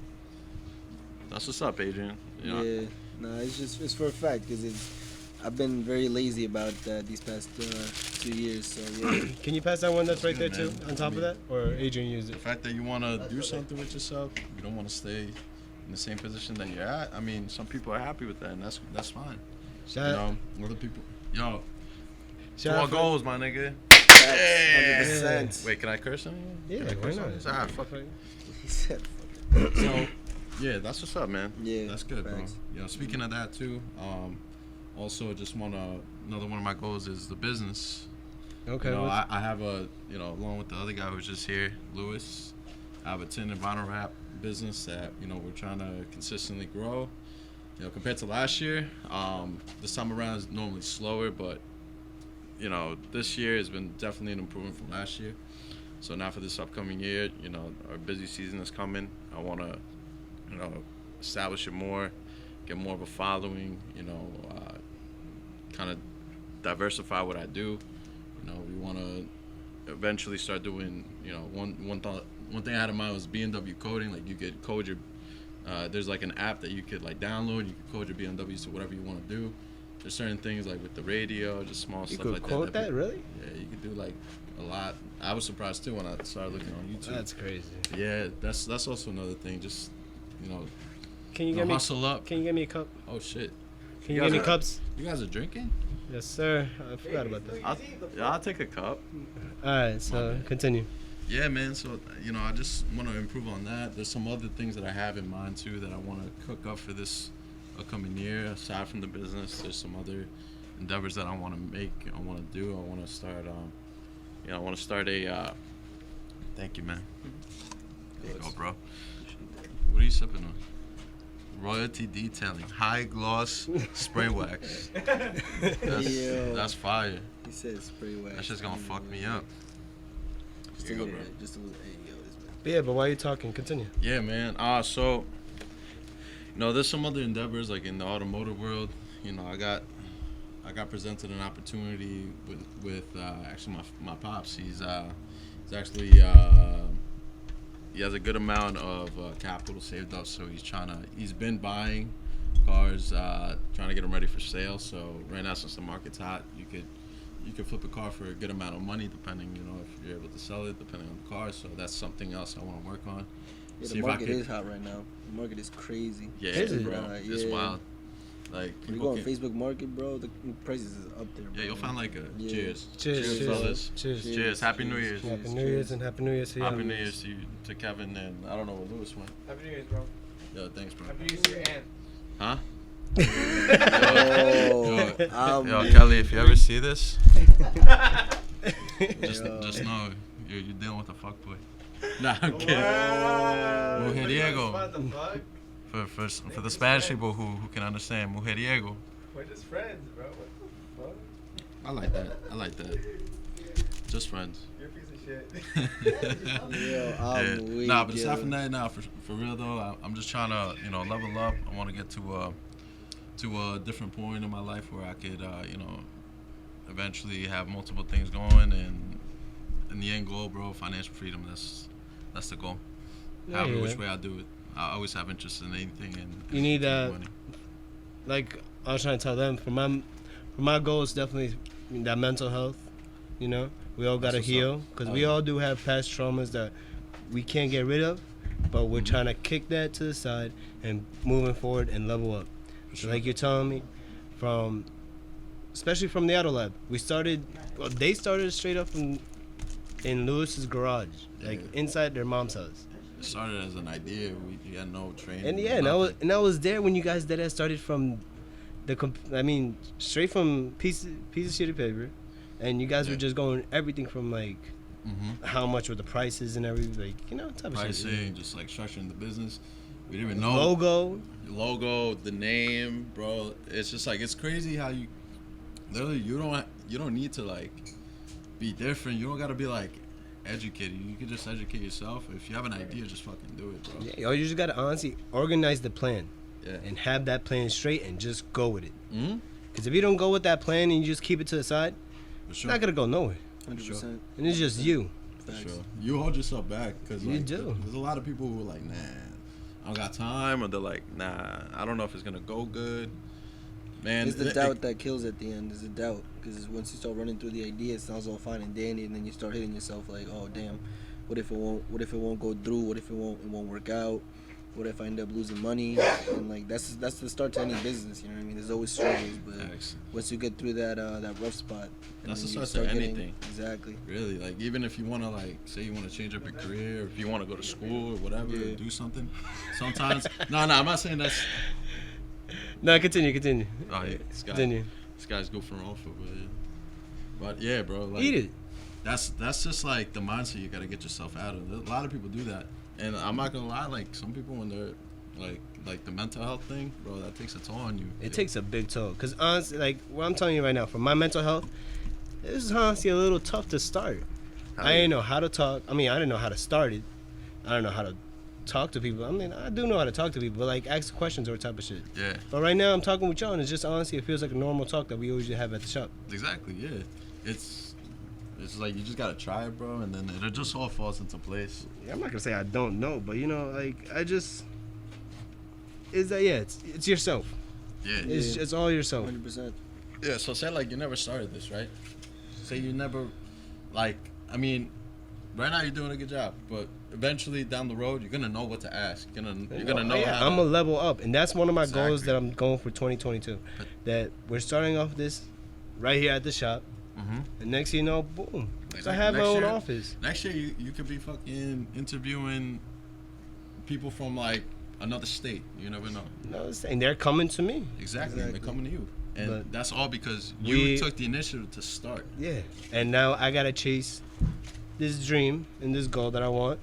That's what's up, Adrian. You know, Yeah, no, it's for a fact because I've been very lazy about these past 2 years. So yeah, Can you pass that one that's right there Good, too, man. on top of that? Or Adrian used the it? fact that you want to do something with yourself, you don't want to stay in the same position that you're at. I mean, some people are happy with that, and that's fine. Shout Other people. Yo, shout more out for- goals, my nigga. 100%. Wait, can I curse on you? Yeah, Can I why curse not? on this? Ah, fuck. He said, So, yeah, that's what's up, man. Yeah, That's good, facts. bro. Yo, speaking of that too, also just another one of my goals is the business. Okay. You know, what's- I have along with the other guy who's just here, Lewis, I have a tin and vinyl wrap business that, we're trying to consistently grow. Compared to last year, this time around is normally slower, but, this year has been definitely an improvement from last year. So now for this upcoming year, our busy season is coming. I want to, establish it more, get more of a following, kind of diversify what I do. want to eventually start doing, you know, one thing I had in mind was BMW coding. Like you could code your, there's like an app that you could like download. You could code your BMWs to whatever you want to do. There's certain things like with the radio, just small You stuff could like quote that, really? Yeah, you could do like a lot. I was surprised too when I started looking on YouTube. That's crazy. Yeah, that's also another thing. Just, you know, Can you get me? hustle up. Can you get me a cup? Oh shit, Can you get me cups? you guys are drinking? Yes, sir. I forgot about that. I'll take a cup. All right, so continue. Yeah, man. So, you know, I just want to improve on that. There's some other things that I have in mind too that I want to cook up for this upcoming year. Aside from the business, there's some other endeavors that I want to make. I want to do. I want to start. I want to start a. Thank you, man. There you go, bro. What are you sipping on? Royalty Detailing, high gloss spray wax. That's fire. He said spray wax. That shit's gonna fuck me up. Just Here a you go, little bro. bit. Just a little. Hey, yo, this man. But yeah, but while you talking, continue. Yeah, man. So, you know, there's some other endeavors like in the automotive world. You know, I got presented an opportunity with actually my pops. He's actually he has a good amount of capital saved up, so he's been buying cars, trying to get them ready for sale. So right now, since the market's hot, you could flip a car for a good amount of money, depending, you know, if you're able to sell it, depending on the car. So that's something else I want to work on. Yeah, See the if I market could- is hot right now. The market is crazy. Yeah, Is it? bro, it's Yeah. wild. Like When you people go on can, Facebook Market, bro, the prices is up there. Bro. yeah, you'll find like a Yeah. cheers, Cheers, cheers, fellas. cheers. Cheers. Happy New Year's. Happy New Year's and Happy New Year's to you. Happy New Year's to you, to Kevin, and I don't know where Lewis went. Happy New Year's, bro. Yo, thanks, bro. Happy New Year's to your aunt. Huh? Oh, Yo, Kelly, if you ever see this, just Yo. know you're dealing with a fuckboy. Nah, I'm kidding. Mujeriego. What the fuck? For the Spanish people who can understand, mujeriego. We're just friends, bro. What the fuck? I like that. Just friends. You're a piece of shit. Yo, I'm weak, Nah, but aside yo. from that, nah, for real though, I'm just trying to, you know, level up. I want to get to a different point in my life where I could, you know, eventually have multiple things going, and in the end goal, bro, financial freedom. That's the goal. However, which way I do it, I always have interest in anything. And You need money. like I was trying to tell them, for my goal is definitely that mental health. You know, we all gotta That's what's heal up. because Oh, we yeah. all do have past traumas that we can't get rid of, but we're Mhm. trying to kick that to the side and moving forward and level up. So Sure. like you're telling me, especially from the auto lab, they started straight up in Lewis's garage, like Yeah. inside their mom's house. It started as an idea. We had no training. And yeah, and I was there when you guys did that. Started from straight from piece of shitty paper, and you guys were Yeah. just going everything from like Mm-hmm. how much were the prices and everything, like type of shit. Pricing, just like structuring the business. We didn't even know Logo. the name, bro. It's just like it's crazy how you literally you don't need to like be different. You don't gotta be like educated. You can just educate yourself. If you have an idea, just fucking do it, bro. Yeah, you just gotta honestly organize the plan Yeah. and have that plan straight and just go with it. Mm-hmm. Because if you don't go with that plan and you just keep it to the side, For it's sure. not gonna go nowhere. 100%. And it's just you. For Facts. sure. You hold yourself back because You like, do. there's a lot of people who are like, nah, I don't got time, or they're like, nah, I don't know if it's gonna go good. Man, It's the doubt that kills at the end. It's the doubt. Because once you start running through the idea, it sounds all fine and dandy, and then you start hitting yourself like, oh damn, what if it won't go through? What if it won't work out? What if I end up losing money? And like that's the start to any business. You know what I mean? There's always struggles, but Facts. once you get through that rough spot, and That's then the you start to getting- anything. Exactly. Really, like even if you want to like say you want to change up your career, or if you want to go to school or whatever, Yeah. or do something. Sometimes, no, I'm not saying that's. No, continue. Oh yeah, Continue. this guy's goofing off of it. But yeah, bro, like Eat it. that's just like the mindset you gotta get yourself out of. A lot of people do that, and I'm not gonna lie, like some people when they're like the mental health thing, bro, that takes a toll on you. It takes a big toll. Because honestly, like what I'm telling you right now, for my mental health, this is honestly a little tough to start. I didn't know how to talk. I didn't know how to start it. I don't know how to talk to people. I do know how to talk to people, but like ask questions or type of shit. Yeah, But right now I'm talking with y'all, and it's just honestly, it feels like a normal talk that we always have at the shop. exactly. Yeah, it's It's like you just gotta try it, bro, and then it just all falls into place. I'm not gonna say I don't know, but you know, like I just is that it's yourself. Yeah. It's all yourself. 100%. Yeah. So say like you never started this, right? Say you never, like, I mean, right now you're doing a good job, but eventually down the road you're gonna know what to ask. You're gonna know. Yeah, how I'm to, a level up, and that's one of my goals Exactly. that I'm going for 2022. But- That we're starting off this right here at the shop, and next thing you know, boom, I have my Next own year- office. Next year you could be fucking interviewing people from like another state. You never know. And they're coming to me. Exactly. They're coming to you, and But that's all because we- you took the initiative to start. Yeah, and now I gotta chase this dream and this goal that I want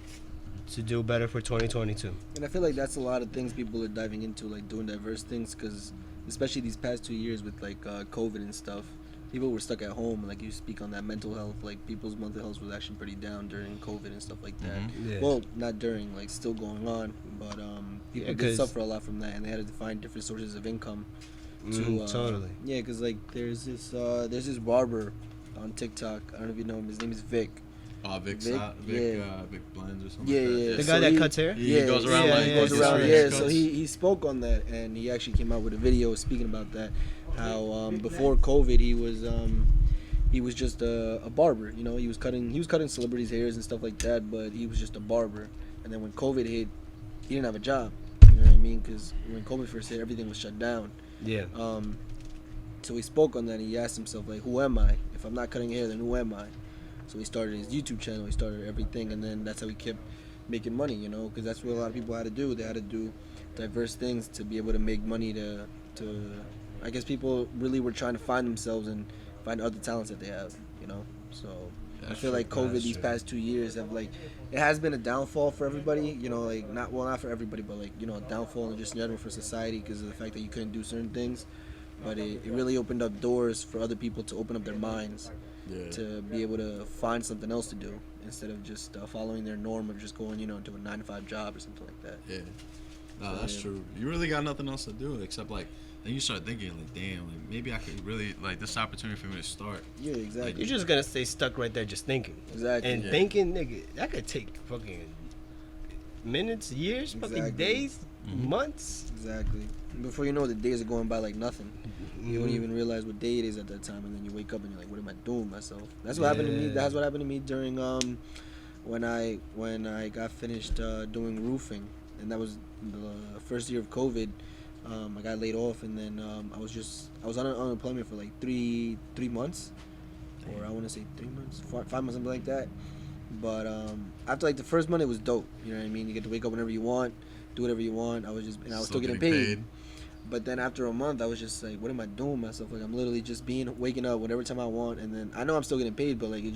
to do better for 2022. And I feel like that's a lot of things people are diving into, like doing diverse things, because especially these past 2 years with like COVID and stuff, people were stuck at home. Like you speak on that mental health, like people's mental health was actually pretty down during COVID and stuff like that. Yeah. Well, not during, like still going on, but people Yeah, did 'cause- suffer a lot from that, and they had to find different sources of income. Totally. Yeah, because like there's this barber on TikTok. I don't know if you know him. His name is Vic. Vic yeah. Vic Blends or something. Yeah, like that. yeah. The So guy that he- cuts hair. He goes around yeah, like yeah, He goes yeah, around, yeah. yeah. So he spoke on that, and he actually came out with a video speaking about that. How before COVID he was just a barber. You know, he was cutting celebrities' hairs and stuff like that, but he was just a barber. And then when COVID hit, he didn't have a job. You know what I mean? Because when COVID first hit, everything was shut down. Yeah. So he spoke on that, and he asked himself, like, who am I? If I'm not cutting hair, then who am I? So he started his YouTube channel, he started everything, and then that's how he kept making money, you know, because that's what a lot of people had to do. They had to do diverse things to be able to make money to I guess people really were trying to find themselves and find other talents that they have, you know. So I feel like COVID these past 2 years have, like, it has been a downfall for everybody, you know, like not for everybody, but like, you know, a downfall in just general for society because of the fact that you couldn't do certain things. But it really opened up doors for other people to open up their minds to be able to find something else to do instead of just following their norm of just going, you know, into a 9-to-5 job or something like that. Yeah. No, that's true. You really got nothing else to do except like. Then you start thinking like, damn, like maybe I could really like this opportunity for me to start. Yeah, exactly. You're just gonna stay stuck right there, just thinking. Exactly. And thinking, nigga, that could take fucking minutes, years, fucking Exactly. days, months. Exactly. And before you know it, the days are going by like nothing. You don't even realize what day it is at that time, and then you wake up and you're like, "What am I doing with myself?" That's what happened to me. Yeah. That's what happened to me during when I got finished doing roofing, and that was the first year of COVID. I got laid off, and then I was on unemployment for like three months, or I want to say 3 months, 5 months, something like that. But after like the first month, it was dope. You know what I mean? You get to wake up whenever you want, do whatever you want. I was still getting paid. But then after a month, I was just like, what am I doing with myself? Like, I'm literally just waking up whatever time I want, and then I know I'm still getting paid, but like it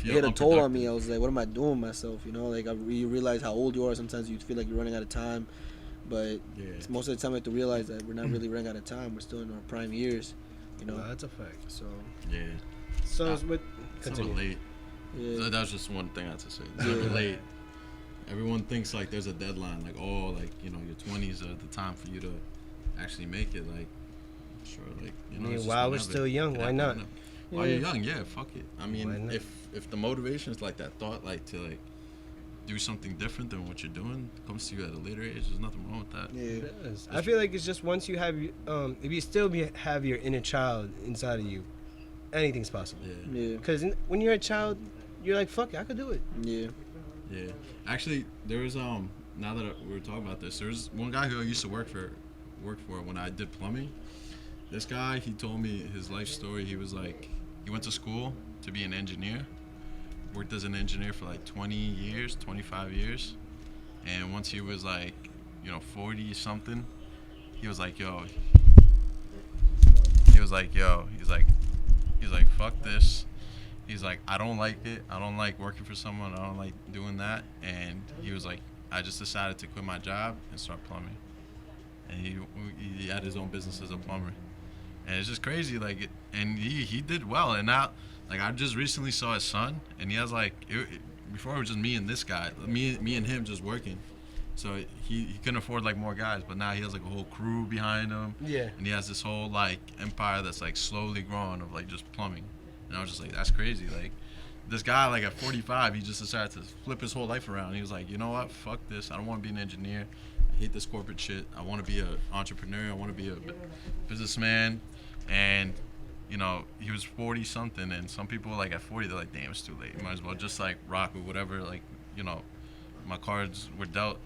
hit a toll on me. I was like, what am I doing with myself? You know, like you realize how old you are. Sometimes you feel like you're running out of time, but most of the time we have to realize that we're not really running out of time. We're still in our prime years. You know, That's a fact. so Yeah. So it's with It's never continue. late. yeah. That was just one thing I had to say. It's never Yeah. late. Everyone thinks like there's a deadline, like like your 20s are the time for you to actually make it. Like, sure, like I mean, it's just while we're whenever. still young, It why happens not? whenever. While you're young, yeah, fuck it. I Why mean, not? if the motivation is like that thought, like to like do something different than what you're doing, comes to you at a later age. There's nothing wrong with that. Yeah. Yes. I feel like it's just once you have if you still have your inner child inside of you, anything's possible. Yeah. Yeah. Because when you're a child, you're like, fuck it, I could do it. Yeah. Yeah. Actually, there was now that we were talking about this, there's one guy who I used to work for when I did plumbing. This guy, he told me his life story. He was like, he went to school to be an engineer, worked as an engineer for like 20 years, 25 years, and once he was like, 40 something, he was like, fuck this. He's like, I don't like it. I don't like working for someone. I don't like doing that. And he was like, I just decided to quit my job and start plumbing. And he had his own business as a plumber. And it's just crazy, like, and he did well. And now, like, I just recently saw his son, and he has like, before it was just me and this guy, me and him just working. So he couldn't afford like more guys, but now he has like a whole crew behind him. Yeah. And he has this whole like empire that's like slowly growing of like just plumbing. And I was just like, that's crazy. Like, this guy, like, at 45, he just decided to flip his whole life around. He was like, you know what? Fuck this. I don't want to be an engineer. I hate this corporate shit. I want to be an entrepreneur. I want to be a businessman. And, you know, he was 40-something. And some people, like, at 40, they're like, damn, it's too late. You might as well just, like, rock with whatever, like, you know, my cards were dealt.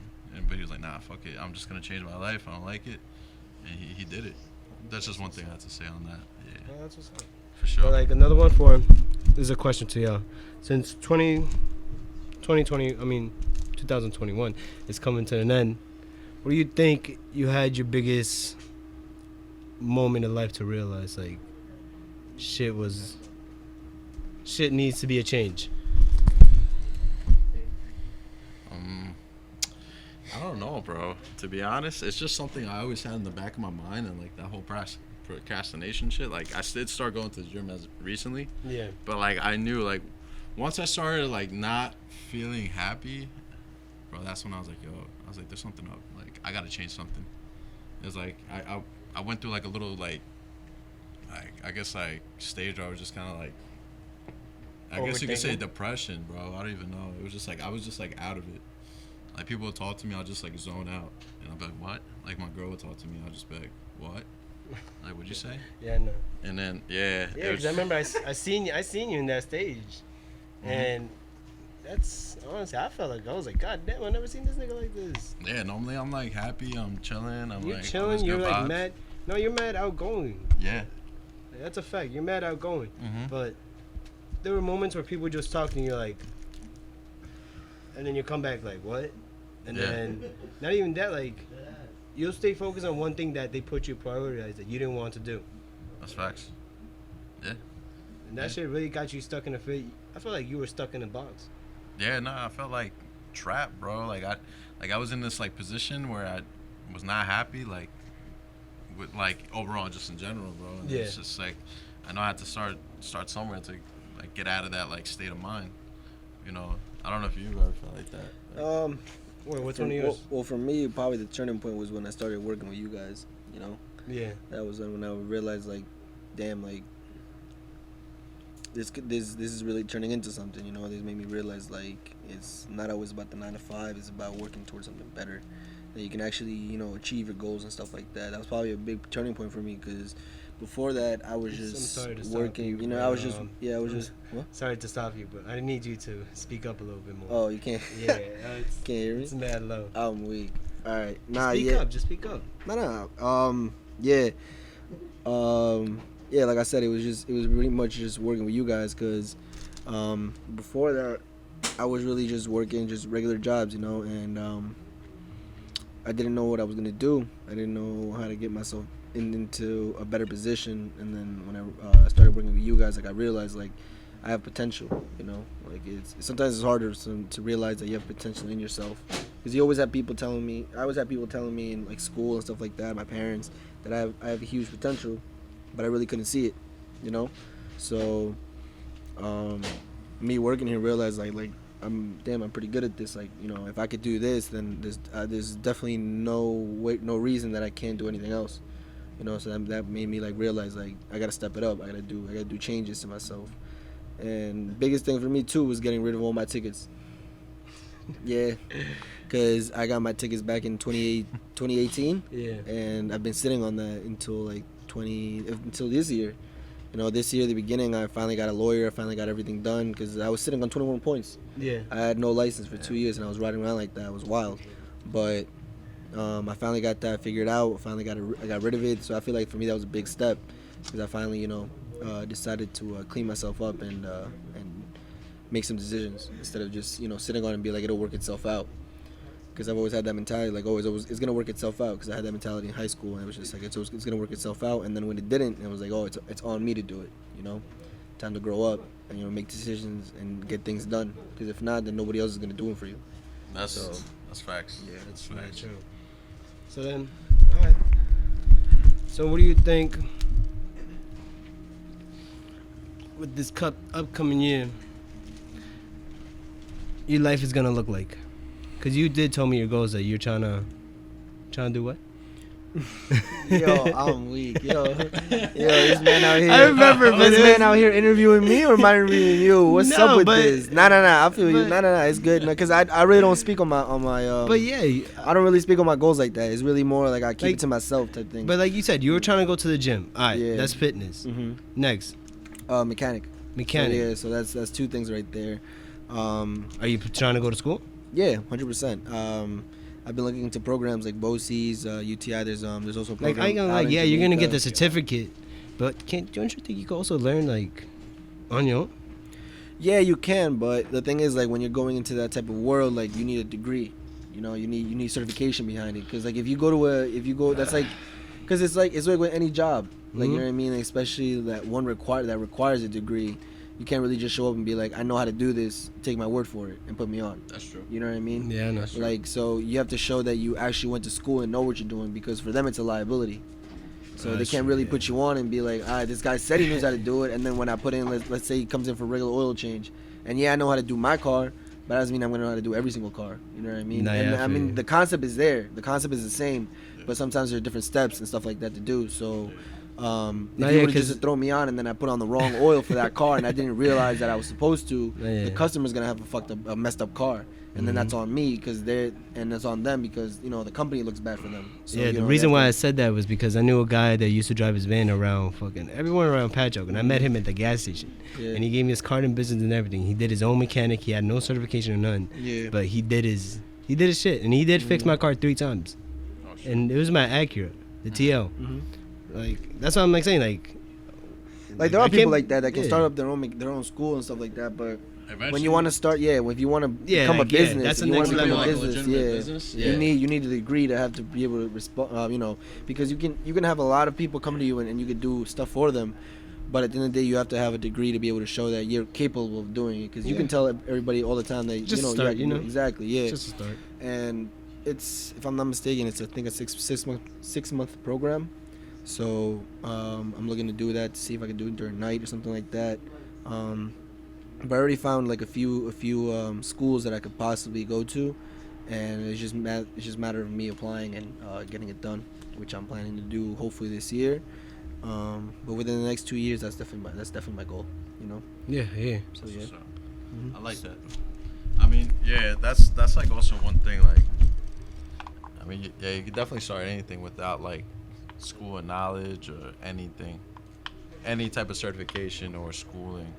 But he was like, nah, fuck it. I'm just going to change my life. I don't like it. And he did it. That's just one thing I have to say on that. Yeah. Well, that's what's up. For sure. But like another one for him. This is a question to y'all. Since 2021 is coming to an end, what do you think you had your biggest moment in life to realize like shit needs to be a change? I don't know, bro. To be honest, it's just something I always had in the back of my mind, and like that whole procrastination shit. Like I did start going to the gym as recently, Yeah. but like I knew like once I started like not feeling happy, bro, that's when I was like, yo, I was like, there's something up. Like I gotta change something. It's like I went through like a little like I guess like stage where I was just kind of like I guess you could say Overthinking? depression, bro. I don't even know. It was just like I was just like out of it. Like people would talk to me, I'll just like zone out, and I'll be like, what? Like my girl would talk to me, I'll just be like, what? Like what'd you say? Yeah, I know. And then yeah, Yeah, it because I remember I seen you in that stage, and that's honestly I felt like I was like, God damn, I never seen this nigga like this. yeah. Normally I'm like happy, I'm chilling, I'm You're like chilling. always You're good like vibes. mad. No, you're mad outgoing. Yeah. Like, that's a fact. You're mad outgoing. Mhm. But there were moments where people just talk and you're like, and then you come back like, what? And Yeah. then not even that, like you'll stay focused on one thing that they put you prioritize that you didn't want to do. That's facts. Yeah. And that shit really got you stuck in a fit. I felt like you were stuck in a box. Yeah, no, I felt like trapped, bro. Like I was in this like position where I was not happy, like with like overall just in general, bro. And Yeah. it's just like I know I had to start somewhere to like get out of that like state of mind. You know, I don't know if you ever felt like that. Like, Wait, what's for, one of yours? well, for me, probably the turning point was when I started working with you guys. You know, Yeah. that was when I realized, like, damn, like this is really turning into something. You know, this made me realize like it's not always about the 9 to 5. It's about working towards something better. That you can actually, you know, achieve your goals and stuff like that. That was probably a big turning point for me because before that I was I'm just sorry to stop working. you, You know, but, I was just I was I'm just what? Sorry to stop you, but I need you to speak up a little bit more. Oh, you can't. Yeah, it's, Can't hear me. it's mad low. I'm weak. All right, nah, Speak yeah. up, just speak up. No. Yeah. Yeah, like I said, it was pretty much just working with you guys because before that, I was really just working just regular jobs, you know, and I didn't know what I was gonna do. I didn't know how to get myself into a better position. And then when I started working with you guys, like I realized like I have potential, you know. Like sometimes it's harder to realize that you have potential in yourself because you always have people telling me. I always have people telling me in like school and stuff like that. My parents that I have a huge potential, but I really couldn't see it, you know. So me working here realized like I'm pretty good at this. Like, you know, if I could do this, then there's definitely no reason that I can't do anything else. You know, so that made me like realize like I gotta step it up. I gotta do changes to myself. And biggest thing for me too was getting rid of all my tickets. Yeah, because I got my tickets back in 2018. Yeah. And I've been sitting on that until this year. You know, this year, the beginning, I finally got a lawyer. I finally got everything done because I was sitting on 21 points. Yeah. I had no license for 2 years and I was riding around like that. It was wild. But I finally got that figured out. I got rid of it. So I feel like for me that was a big step because I finally, you know, decided to clean myself up and make some decisions instead of just, you know, sitting on it and be like it'll work itself out. Because I've always had that mentality, like always it's gonna work itself out. Because I had that mentality in high school, and it was just like it's gonna work itself out. And then when it didn't, it was like, oh, it's on me to do it. You know, time to grow up and, you know, make decisions and get things done. Because if not, then nobody else is gonna do them for you. that's So- that's facts. Yeah, that's facts. very true. So then, all right. So what do you think with this upcoming year, your life is gonna look like? Cause you did tell me your goals that you're trying to do what? Yo, I'm weak. Yo, this man out here. I remember, but This man out here interviewing me or am I interviewing you? What's No, up with but- this? Nah. I feel you. but- Nah. It's good. Because I really don't speak on my But yeah, I don't really speak on my goals like that. It's really more like I keep Like- it to myself type thing. but like you said, you were trying to go to the gym. All right, Yeah. that's fitness. Mm-hmm. Next, Mechanic. mechanic. So that's two things right there. Are you trying to go to school? Yeah, 100%. I've been looking into programs like BOCES, UTI. There's also a Like program I ain't gonna out like, in yeah, you're gonna get Jamaica. the certificate, but don't you think you can also learn like on your own? Yeah, you can, but the thing is, like, when you're going into that type of world, like, you need a degree. You know, you need certification behind it. Because, like, that's like, because it's like with any job. Like, you know what I mean? Like, especially that requires a degree. You can't really just show up and be like, I know how to do this, take my word for it, and put me on. That's true. You know what I mean? Yeah, no. Like, so you have to show that you actually went to school and know what you're doing, because for them it's a liability. So they That's can't true, really yeah. put you on and be like, this guy said he knows how to do it, and then when I put in, let's say he comes in for regular oil change, and yeah, I know how to do my car, but that doesn't mean I'm gonna know how to do every single car. You know what I mean? Nah, And yeah, I I feel mean, you. the concept is there. The concept is the same, but sometimes there are different steps and stuff like that to do. So. If Nah, you yeah, would just 'cause- throw me on and then I put on the wrong oil for that car and I didn't realize that I was supposed to, Nah, yeah. the customer's gonna have a messed up car, and then that's on me and that's on them because the company looks bad for them. So, Yeah, the reason why I said that was because I knew a guy that used to drive his van around fucking everywhere around Patchogue, and I met him at the gas station, Yeah. and he gave me his card and business and everything. He did his own mechanic. He had no certification or none, Yeah. but he did his shit, and he did fix my car 3 times, Oh, shit. and it was my Acura, the TL. Mhm. Like that's what I'm like saying, Like there are I people can't- like that can yeah. start up their own school and stuff like that, but Eventually, when you want to start, if you want to Yeah, become a like, yeah, business, that's the and you want next to become level. a Like a business, legitimate business? you Yeah. need a degree to have to be able to respond, because you can have a lot of people come to you and you can do stuff for them, but at the end of the day, you have to have a degree to be able to show that you're capable of doing it, because you Yeah. can tell everybody all the time that Just you start, have to do it. Exactly, yeah. just a start. And it's, if I'm not mistaken, it's I think a six month program. So I'm looking to do that to see if I can do it during night or something like that. But I already found like a few schools that I could possibly go to, and it's just a matter of me applying and getting it done, which I'm planning to do hopefully this year. But within the next 2 years, that's definitely my goal. Yeah. So yeah. So, Mhm. I like that. I mean, yeah, that's like also one thing. Like, I mean, yeah, you could definitely start anything without like school and knowledge or anything, any type of certification or schooling.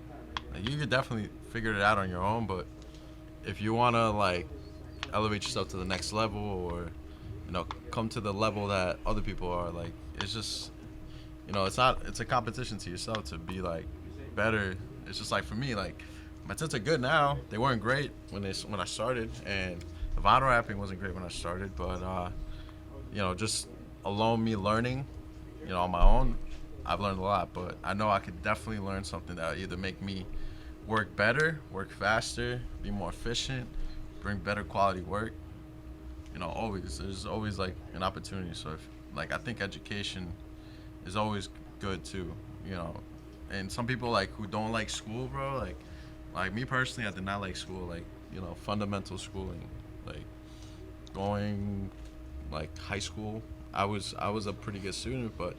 Like, you could definitely figure it out on your own. But if you wanna like elevate yourself to the next level, or come to the level that other people are, like, it's just it's a competition to yourself to be like better. It's just like for me, like my tits are good now. They weren't great when I started, and the vinyl rapping wasn't great when I started. But just alone me learning, on my own, I've learned a lot. But I know I could definitely learn something that would either make me work better, work faster, be more efficient, bring better quality work. There's always like an opportunity. So I think education is always good too, and some people like who don't like school, bro, like me personally, I did not like school, like fundamental schooling, like going like high school. I was a pretty good student, but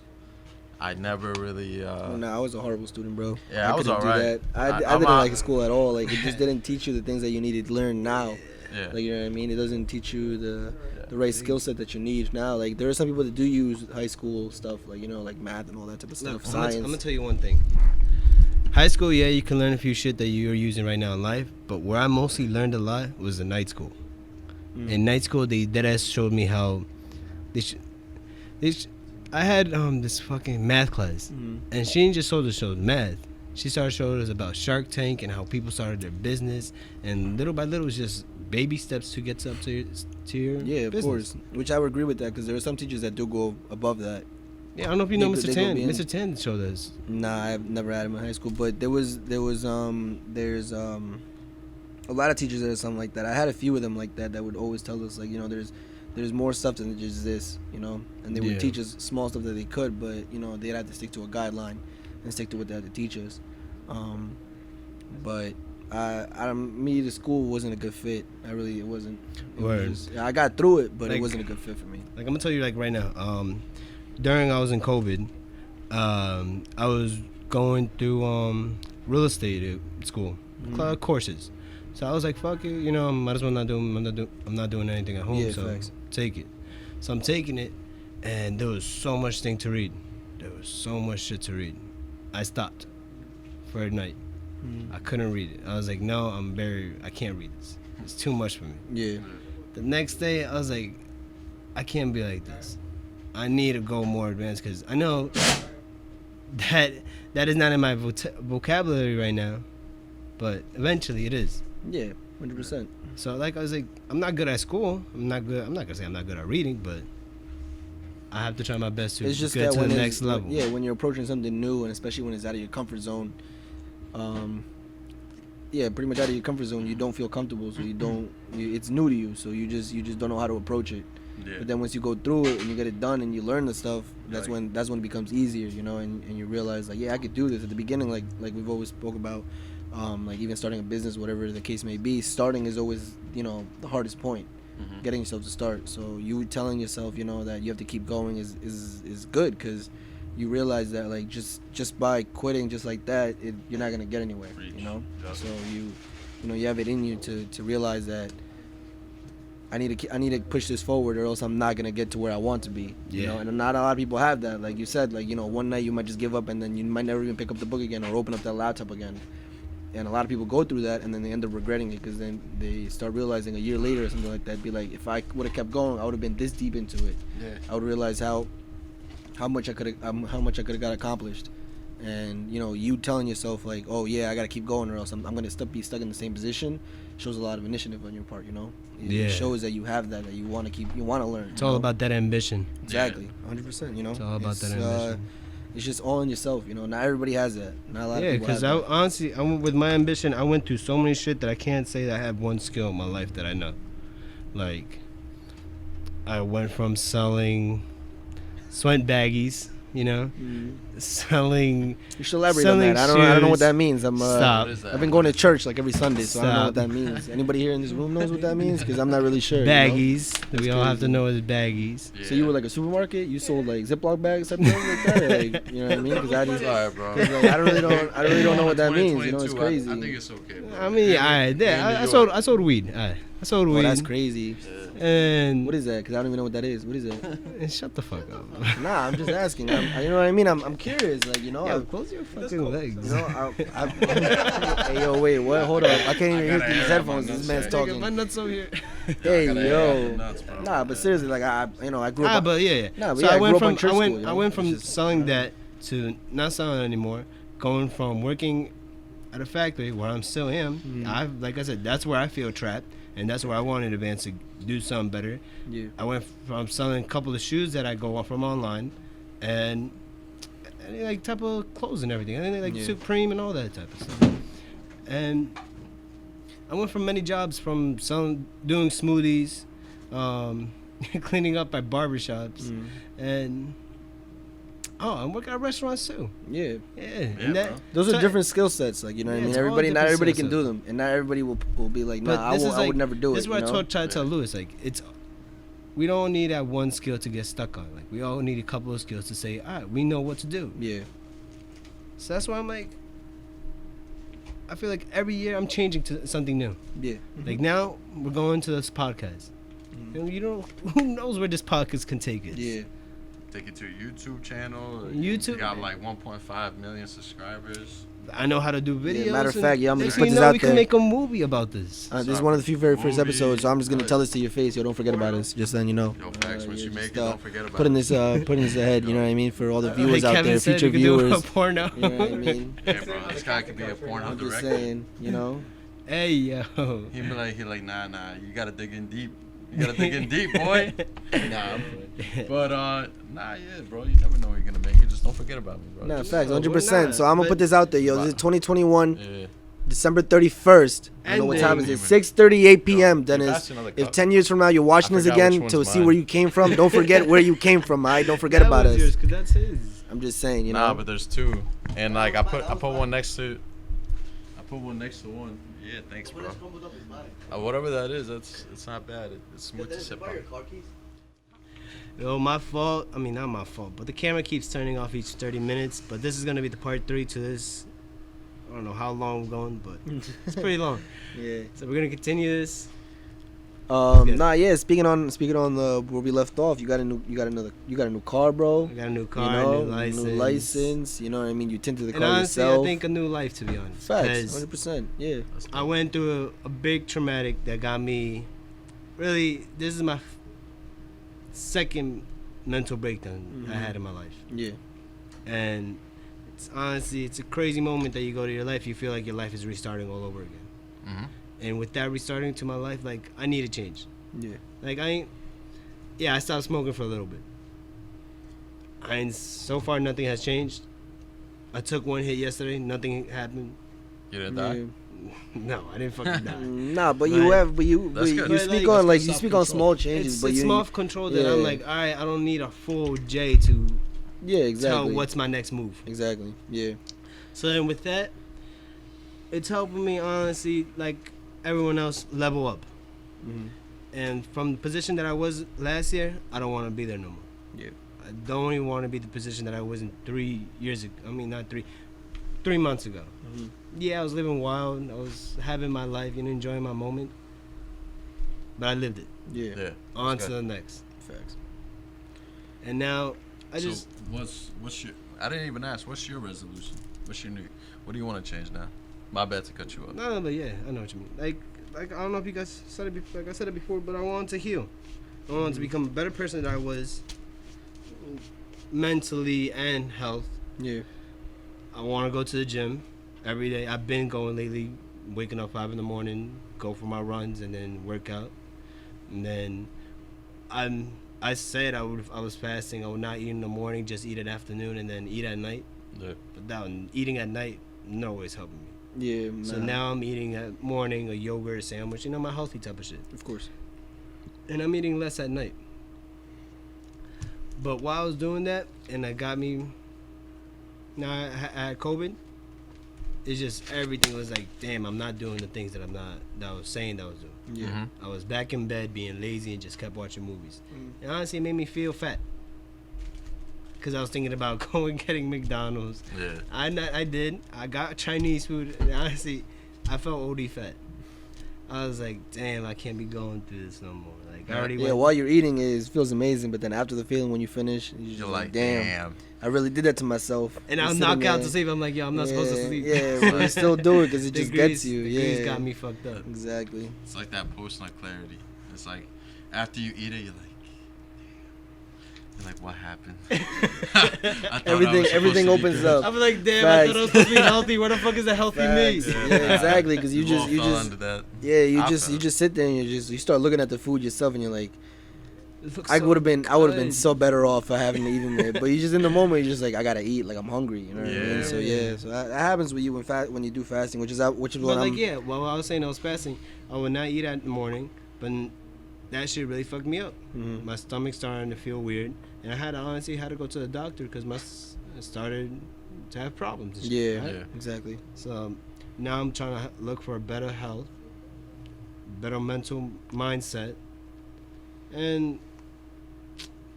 I never really I was a horrible student, bro. Yeah, I was couldn't do alright. that. I I'm didn't not- like school at all. Like, it just didn't teach you the things that you needed to learn now. yeah. Like, you know what I mean? It doesn't teach you the right skill set that you need now. Like, there are some people that do use high school stuff, like, like math and all that type of No, stuff, I'm science. gonna tell you one thing. High school, yeah, you can learn a few shit that you're using right now in life, but where I mostly learned a lot was in night school. In night school, they deadass showed me how I had this fucking math class, and she didn't just show us math. She started showing us about Shark Tank and how people started their business, and little by little, it's just baby steps to get up to your Yeah, of business. course. Which I would agree with that, because there are some teachers that do go above that. Yeah, I don't know if you know They Mr. go Tan. beyond. Mr. Tan showed us. Nah, I've never had him in high school, but there's a lot of teachers that are something like that. I had a few of them like that would always tell us, like, there's more stuff than just this, and they would Yeah. teach us small stuff that they could, but they'd have to stick to a guideline and stick to what they had to teach us. But Me, the school wasn't a good fit. It wasn't. Word. I got through it, but Like- it wasn't a good fit for me. Like, I'm gonna tell you, like, right now, during I was in COVID, I was going through real estate at school, courses. So I was like, fuck it, you know, I might as well I'm not doing anything at home, Yeah, so facts. take it. So I'm taking it, and there was so much thing to read. There was so much shit to read. I stopped for a night. I couldn't read it. I was like, no, I can't read this. It's too much for me. Yeah. The next day, I was like, I can't be like this. I need to go more advanced because I know that is not in my vocabulary right now, but eventually it is. Yeah, 100%. So like I was like, I'm not good at school. I'm not gonna say I'm not good at reading, but I have to try my best to It's just get that to when the it's- next level. Yeah, when you're approaching something new, and especially when it's out of your comfort zone, pretty much out of your comfort zone, you don't feel comfortable, so it's new to you, so you just don't know how to approach it. Yeah. But then once you go through it and you get it done and you learn the stuff, that's when it becomes easier, you know, and you realize like, yeah, I could do this. At the beginning, like we've always spoke about, like even starting a business, whatever the case may be, starting is always, you know, the hardest point. Getting yourself to start. So you telling yourself, you know, that you have to keep going is good, because you realize that like just by quitting just like that, you're not gonna get anywhere. You know. Yep. So you have it in you to realize that I need to push this forward, or else I'm not gonna get to where I want to be. You know, and not a lot of people have that. Like you said, like, you know, one night you might just give up, and then you might never even pick up the book again or open up that laptop again. And a lot of people go through that, and then they end up regretting it, because then they start realizing a year later or something like that, be like, if I would have kept going, I would have been this deep into it. Yeah. I would realize how much I could have got accomplished. And you know, you telling yourself like, oh yeah, I gotta keep going, or else I'm gonna be stuck in the same position, shows a lot of initiative on your part. You know, Yeah. It shows that you have that you want to learn. It's all about that ambition. Exactly, 100%. You know, It's all about that ambition. It's just all in yourself. You know, not everybody has that. Not a lot Yeah, of people have because that. honestly, with my ambition, I went through so many shit that I can't say that I have one skill in my life that I know. Like, I went from selling sweat baggies, you know, selling. You should elaborate on selling that. I don't know what shoes. that means. Stop. What is that? I've been going to church like every Sunday, so I don't know what Stop. that means. Anybody here in this room knows what that means? Because I'm not really sure. you know? Baggies. That's We all have to crazy. know is baggies. Yeah. So you were like a supermarket? You sold like Ziploc bags, type of thing like that? Or, like, you know what I mean? Because I just, Sorry, bro. 'cause, like, I really don't know what that means. You know, it's 2022, crazy. I think it's okay, bro. I mean, I sold weed. I sold Oh, weed. that's crazy. And What is that? Because I don't even know what that is. What is that? shut the fuck up. Nah, I'm just asking. You know what I mean? I'm curious. Like, you know, Yo, close your fucking legs. you know, hey, yo, wait, what? Hold up. I can't even hear through these headphones. This man's Nigga, my talking. nuts over here. Hey, gotta yo. air out the nuts, bro. Nah, but seriously, like, I grew up. But yeah. Nah, but So yeah, I I grew went up from on church school, you know? I went from It's just- selling that to not selling anymore, going from working at a factory where I'm still am. Mm-hmm. Like I said, that's where I feel trapped, and that's where I want to advance to do something better. Yeah. I went from selling a couple of shoes that I go from online, and like type of clothes and everything. I think like Yeah. Supreme and all that type of stuff. And I went from many jobs, from doing smoothies, cleaning up at barbershops, Mm. and I'm working at restaurants too. Yeah. Yeah, Yeah, and that, bro. Those are so- different skill sets, like, you know what I Yeah, mean. it's all Not different everybody skill can do sets. them, and not everybody will be like, But nah, I this is would like, never do it. This is what you I know? try to tell Lewis. Like, we don't need that one skill to get stuck on. Like, we all need a couple of skills to say, all right, we know what to do. Yeah, So that's why I'm like, I feel like every year I'm changing to something new. yeah. Like now we're going to this podcast. You know, who knows where this podcast can take us? Yeah. Take it to your YouTube channel. YouTube? You got like 1.5 million subscribers. I know how to do videos. matter of and fact, yeah, I'm gonna next put thing you this know, out we there. can make a movie about this. This is one of the few very first Movie. episodes, so I'm just gonna tell this to your face. Yo, don't forget about us. Just then, you know. Yo, facts. Once yeah, you make just, it, don't forget about putting it. this ahead. You know what I mean? For all the Like viewers out Kevin there, said, future we could do viewers. a porno. You know what I mean? Yeah, bro. This guy could be a Pornhub I'm just director. saying. You know. Hey yo. He like, nah. You gotta dig in deep. You gotta dig in deep, boy. Nah, but yeah, bro. You never know what you're gonna make. You just don't forget about me, bro. Nah, Just- facts, we're 100%. not, So I'm gonna but- put this out there, yo. This is 2021. Yeah. December 31st. I don't know what time Ending. is it? 6:38 p.m. Yo, Dennis. pass another If cup. 10 years from now you're watching I this forgot again which to one's see mine. where you came from, don't forget where you came from. Alright, don't forget That about was us. yours, 'cause that's his. I'm just saying, you know. Nah, but there's two, and like I put one next to put one next to one. Yeah, thanks, bro. Whatever that is, it's not bad. It's smooth to sip on. Yo, my fault. I mean, not my fault, but the camera keeps turning off each 30 minutes. But this is gonna be the part 3 to this. I don't know how long we're going, but it's pretty long. Yeah. So we're gonna continue this. Yeah. Speaking on the where we left off, you got a new car, bro. I got a new car, new license. You know what I mean? You tinted the And car honestly, yourself. I think a new life, to be honest. Facts, 100%. Yeah. I went through a big traumatic that got me. Really, this is my second mental breakdown I had in my life. Yeah. And it's a crazy moment that you go to your life. You feel like your life is restarting all over again. Mm-hmm. And with that restarting to my life, like, I need a change. Yeah. Like, I stopped smoking for a little bit. So far, nothing has changed. I took one hit yesterday. Nothing happened. You didn't die? No, I didn't fucking die. Nah, but That's you good. speak on small changes, It's but you self-control that yeah. I'm like, all right, I don't need a full J to exactly. tell what's my next move. Exactly. Yeah. So then with that, it's helping me, honestly, like everyone else, level up. Mm-hmm. And from the position that I was last year, I don't want to be there no more. Yeah. I don't even want to be the position that I was in 3 years ago. I mean, not 3 months ago. Mm-hmm. Yeah, I was living wild. I was having my life and enjoying my moment. But I lived it. Yeah. Yeah. On That's to good. the next. Facts. And now, So what's your? I didn't even ask. What's your resolution? What's your new? What do you want to change now? My bad to cut you up. No, but yeah, I know what you mean. Like I don't know if you guys said it before, like I said it before, but I want to heal. I want to become a better person than I was, mentally and health. Yeah. I want to go to the gym every day. I've been going lately, waking up 5 in the morning, go for my runs, and then work out. And then I said I was fasting. I would not eat in the morning, just eat in the afternoon, and then eat at night. Yeah. But that one, eating at night, no is helping me. Yeah. So now I'm eating at morning a yogurt sandwich, you know, my healthy type of shit. Of course. And I'm eating less at night. But while I was doing that, and it got me, now I had COVID, it's just everything was like, damn, I'm not doing the things that I was saying that I was doing. Yeah. Mm-hmm. I was back in bed being lazy and just kept watching movies. Mm. And honestly, it made me feel fat. Because I was thinking about going getting McDonald's. Yeah. I did. I got Chinese food. And honestly, I felt OD fat. I was like, damn, I can't be going through this no more. Like, I already went. While you're eating, it feels amazing, but then after the feeling, when you finish, you're just You're like, damn, damn. I really did that to myself. And I'll knock out to sleep. I'm like, yo, I'm not supposed to sleep. Yeah, but you still do it because it just gets you. The Yeah. grease got me fucked up. Exactly. It's like that post-nut clarity. It's like after you eat it, you're like, what happened? I thought I was supposed Everything to be opens good. up. I'm like, damn, Facts. I thought I was supposed to be healthy. Where the fuck is the healthy me? Facts. Yeah, exactly. Because you all just fell under that. you I just fell. sit there and you start looking at the food yourself and you're like, It looks I so would have been good. so better off for having eaten it. But you just in the moment you're just like, I gotta eat, like I'm hungry. You know what I mean? Yeah. So that happens with you when you do fasting, which is But what like, I'm. yeah, while I was saying I was fasting, I would not eat at the morning, but that shit really fucked me up. Mhm. My stomach's starting to feel weird, and I honestly had to go to the doctor because I started to have problems. And shit, Yeah, right? Yeah. exactly. So now I'm trying to look for better health, better mental mindset, and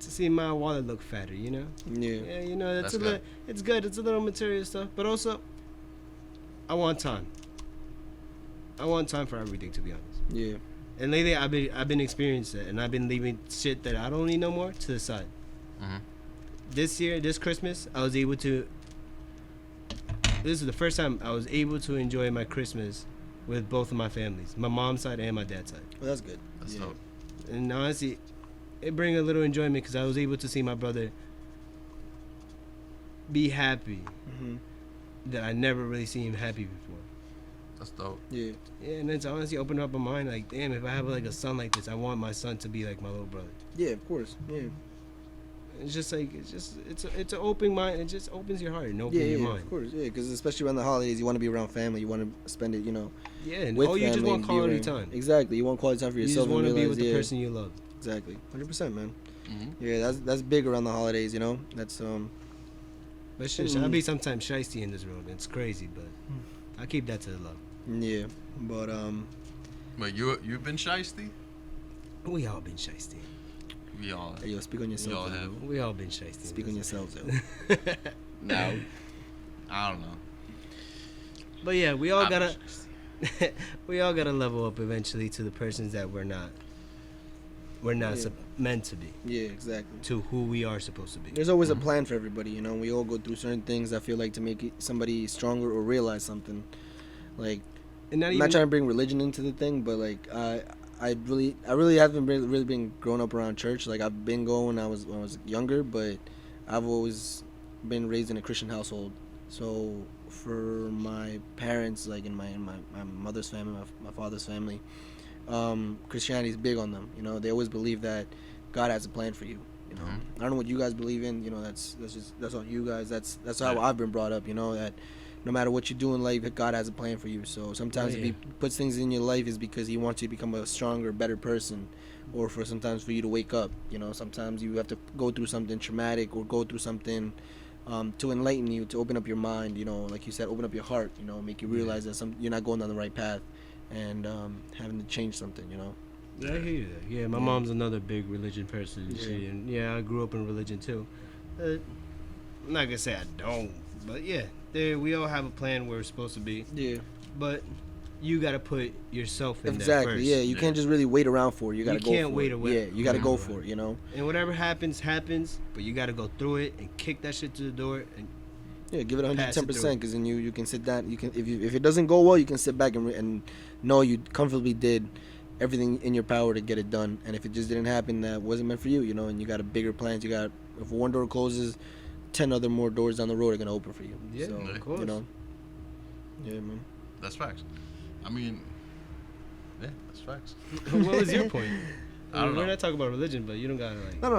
to see my wallet look fatter. You know. Yeah. Yeah, you know, That's it's good. it's good. It's a little material stuff, but also, I want time. I want time for everything, to be honest. Yeah. And lately, I've been experiencing it, and I've been leaving shit that I don't need no more to the side. Mhm. This Christmas, I was able to. This is the first time I was able to enjoy my Christmas with both of my families, my mom's side and my dad's side. Well, that's good. That's yeah. dope. And honestly, it bring a little enjoyment because I was able to see my brother be happy Mhm. that I never really seen him happy before. That's dope. Yeah. Yeah, and it's honestly opened up my mind like, damn, if I have like a son like this, I want my son to be like my little brother. Yeah. Of course. Yeah. It's just like it's an open mind. It just opens your heart and opens Yeah. your Yeah. mind. Of course. Yeah. Because especially around the holidays, you want to be around family. You want to spend it. You know. Yeah, and With you just family want and be quality around- time. Exactly. You want quality time for You yourself. just want to and be realize, with the yeah, person you love. Exactly. 100%, man. Mm-hmm. Yeah. That's big around the holidays. You know. That's But shit, I'll be sometimes shiesty in this world. It's crazy, but I keep that to the love. Yeah, but But you've been shiesty? We all been shiesty. We all. hey, yo, speak on We yourself. all yo. have. We all been shiesty. Speak on yourselves, yo. No. I don't know. But yeah, we all I've been gotta shiesty. we all gotta level up eventually to the persons that we're not Yeah. meant to be, Yeah, exactly. to who we are supposed to be. There's always a plan for everybody, you know. We all go through certain things. I feel like to make somebody stronger or realize something. Like, And not I'm even not trying to bring religion into the thing, but like I really haven't really been growing up around church. Like I've been going when I was younger, but I've always been raised in a Christian household. So for my parents, like in my mother's family, my father's family, Christianity is big on them. You know, they always believe that God has a plan for you. You know, I don't know what you guys believe in. You know, that's on you guys. That's how I've been brought up. You know, that no matter what you do in life, God has a plan for you. So sometimes if He puts things in your life, is because He wants you to become a stronger, better person, or sometimes for you to wake up. You know, sometimes you have to go through something traumatic or go through something to enlighten you, to open up your mind. You know, like you said, open up your heart. You know, make you realize that you're not going down the right path, and having to change something. You know. Yeah, I hear you there. Yeah, my mom's another big religion person. Yeah. I grew up in religion too. I'm not gonna say I don't, but yeah, we all have a plan where we're supposed to be. Yeah. But you gotta put yourself in there Exactly. first. Yeah. You can't just really wait around for it. You gotta go. can't for wait it. away. Yeah. You gotta go for it. You know. And whatever happens, but you gotta go through it and kick that shit to the door. And Yeah, give it Pass it 110%, through. because then you can sit down. You can if it doesn't go well, you can sit back and know you comfortably did everything in your power to get it done. And if it just didn't happen, that wasn't meant for you. You know, and you got a bigger plans. You got, if one door closes, 10 other more doors down the road are gonna open for you. Yeah, so, of course. You know. Yeah, man. That's facts. I mean, yeah, that's facts. what was your point? I don't We're know. not talking about religion, but you don't gotta like. No.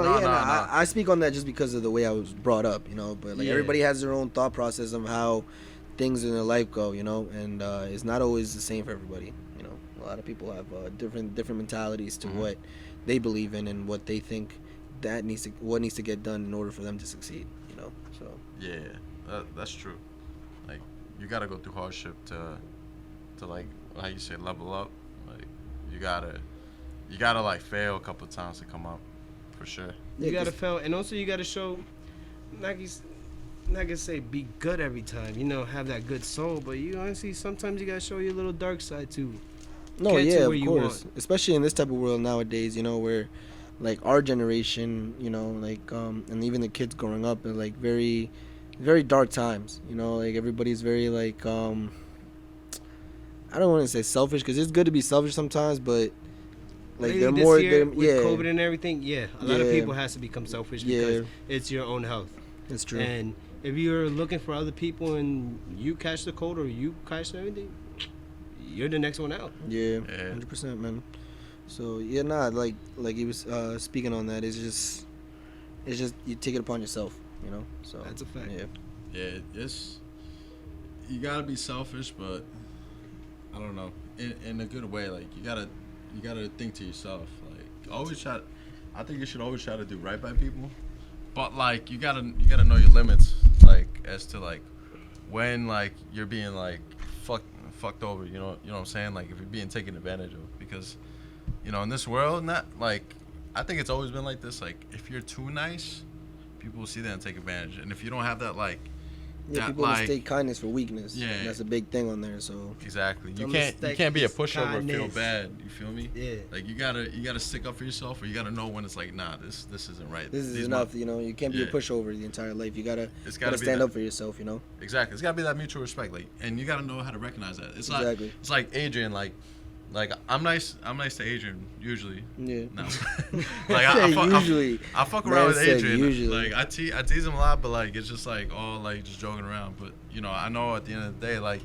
I speak on that just because of the way I was brought up, you know. But like Yeah. everybody has their own thought process of how things in their life go, you know, and it's not always the same for everybody. You know, a lot of people have different mentalities to what they believe in and what they think what needs to get done in order for them to succeed. You know, so Yeah, that's true. Like, you gotta go through hardship to like how you say level up. Like, you gotta like fail a couple of times to come up, for sure. You gotta fail, and also you gotta show. Not gonna say be good every time. You know, have that good soul, but you honestly sometimes you gotta show your little dark side too. No, Get to yeah, where of you course. want. Especially in this type of world nowadays, you know, where like our generation, you know, like and even the kids growing up in like very, very dark times. You know, like everybody's very like I don't want to say selfish, because it's good to be selfish sometimes, but like Lately they're this more year, they're with yeah, COVID and everything. Yeah, a lot of Yeah. people has to become selfish because Yeah. it's your own health. it's true. And if you're looking for other people and you catch the cold or you catch everything, you're the next one out. Yeah, Yeah. 100%, man. So yeah, like he was speaking on that. It's just you take it upon yourself, you know. So That's a fact. Yeah, Yeah, you gotta be selfish, but I don't know, in a good way. Like, you gotta think to yourself. Like, I think you should always try to do right by people, but like you gotta know your limits. Like, as to like when like you're being like fucked over. You know what I'm saying? Like, if you're being taken advantage of, because you know, in this world, not like, I think it's always been like this. Like, if you're too nice, people will see that and take advantage. And if you don't have that, like, yeah. that, People like, mistake kindness for weakness. Yeah. And that's a big thing on there. So exactly, you Don't can't mistake be a this pushover and feel kindness. bad. You feel me? Yeah. Like, you gotta stick up for yourself, or you gotta know when it's like, nah, this isn't right. this is These enough. mo- You know, you can't be a Yeah. pushover the entire life. You gotta It's gotta gotta be stand that, up for yourself. You know. exactly. It's gotta be that mutual respect. Like, and you gotta know how to recognize that. It's Exactly. like, it's like Adrian. Like I'm nice to Adrian usually. Yeah. No. Like, I usually. I fuck Man around with said Adrian. usually. Like, I tease him a lot, but like, it's just like all like just joking around. But you know, I know at the end of the day, like,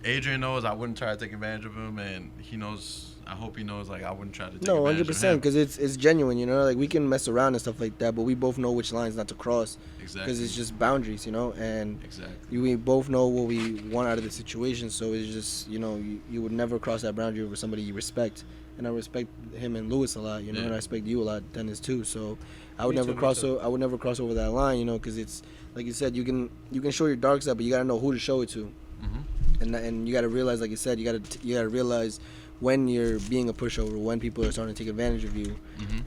Adrian knows I wouldn't try to take advantage of him, and he knows. I hope he knows, like, I wouldn't try to take No, advantage 100%, of him. because it's genuine. You know, like we can mess around and stuff like that, but we both know which lines not to cross, Exactly. because it's just boundaries. You know, and Exactly. we both know what we want out of the situation. So it's just, you know, you would never cross that boundary over somebody you respect. And I respect him and Lewis a lot, you know, Yeah. and I respect you a lot, Dennis, too. So I would Me never too, me cross. too. I would never cross over that line, you know, because it's like you said, you can show your dark side, but you gotta know who to show it to. Mhm. and you got to realize, like you said, you got to realize when you're being a pushover, when people are starting to take advantage of you.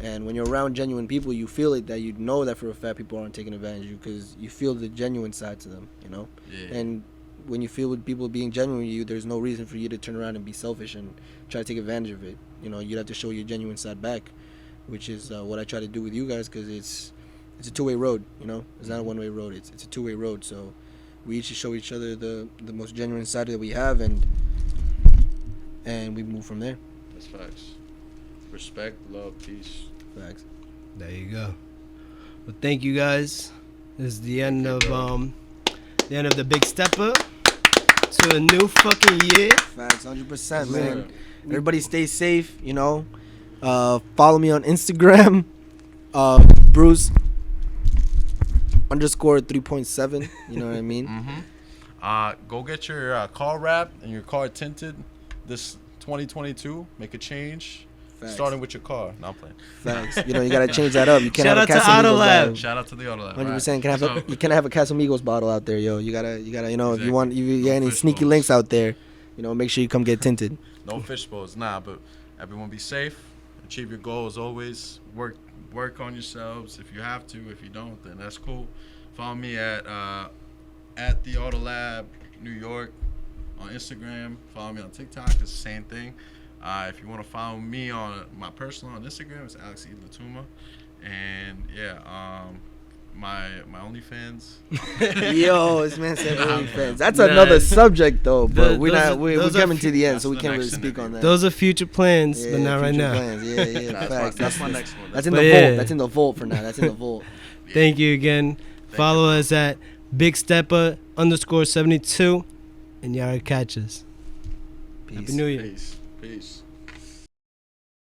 And when you're around genuine people, you feel it, that you know that for a fact people aren't taking advantage of you, because you feel the genuine side to them, you know. And when you feel with people being genuine with you, there's no reason for you to turn around and be selfish and try to take advantage of it. You know, you'd have to show your genuine side back, which is what I try to do with you guys, because it's a two-way road, you know. It's not a one-way road. It's a two-way road. So we each show each other the most genuine side that we have, and we move from there. That's facts. Respect, love, peace. Facts. There you go. Well, thank you guys. This is the end of the Big Stepper to a new fucking year. Facts, 100%, man. Everybody stay safe, you know. Follow me on Instagram, Bruce _3.7. You know what I mean? Go get your car wrapped and your car tinted this 2022. Make a change. Facts. Starting with your car. No, I'm playing. Facts. You know, you gotta change that up. You can't Shout have a out to Casamigos Autolab. bottle. Shout out to the Auto Lab. 100% you can't have a Casamigos bottle out there, yo. You gotta, you know, if Exactly. you want, you No got any fish sneaky balls. links out there, you know, make sure you come get tinted. No fish bowls, but everyone be safe. Achieve your goals always. Work on yourselves if you have to. If you don't, then that's cool. Follow me at the Auto Lab New York on Instagram. Follow me on TikTok. It's the same thing. If you want to follow me on my personal on Instagram, it's Alex E. Latuma. And my OnlyFans. Yo, this man said OnlyFans. That's Nah, another subject though, but those we're are coming to the end, that's so we the can't really next speak on interview. that. Those are future plans, but not right future now. plans. Yeah, facts. That's my next one. That's in But the yeah. vault. That's in the vault for now. That's in the vault. Thank you again. Follow us at Big Stepper _72, and y'all catch us. Peace. Happy New Year. Peace.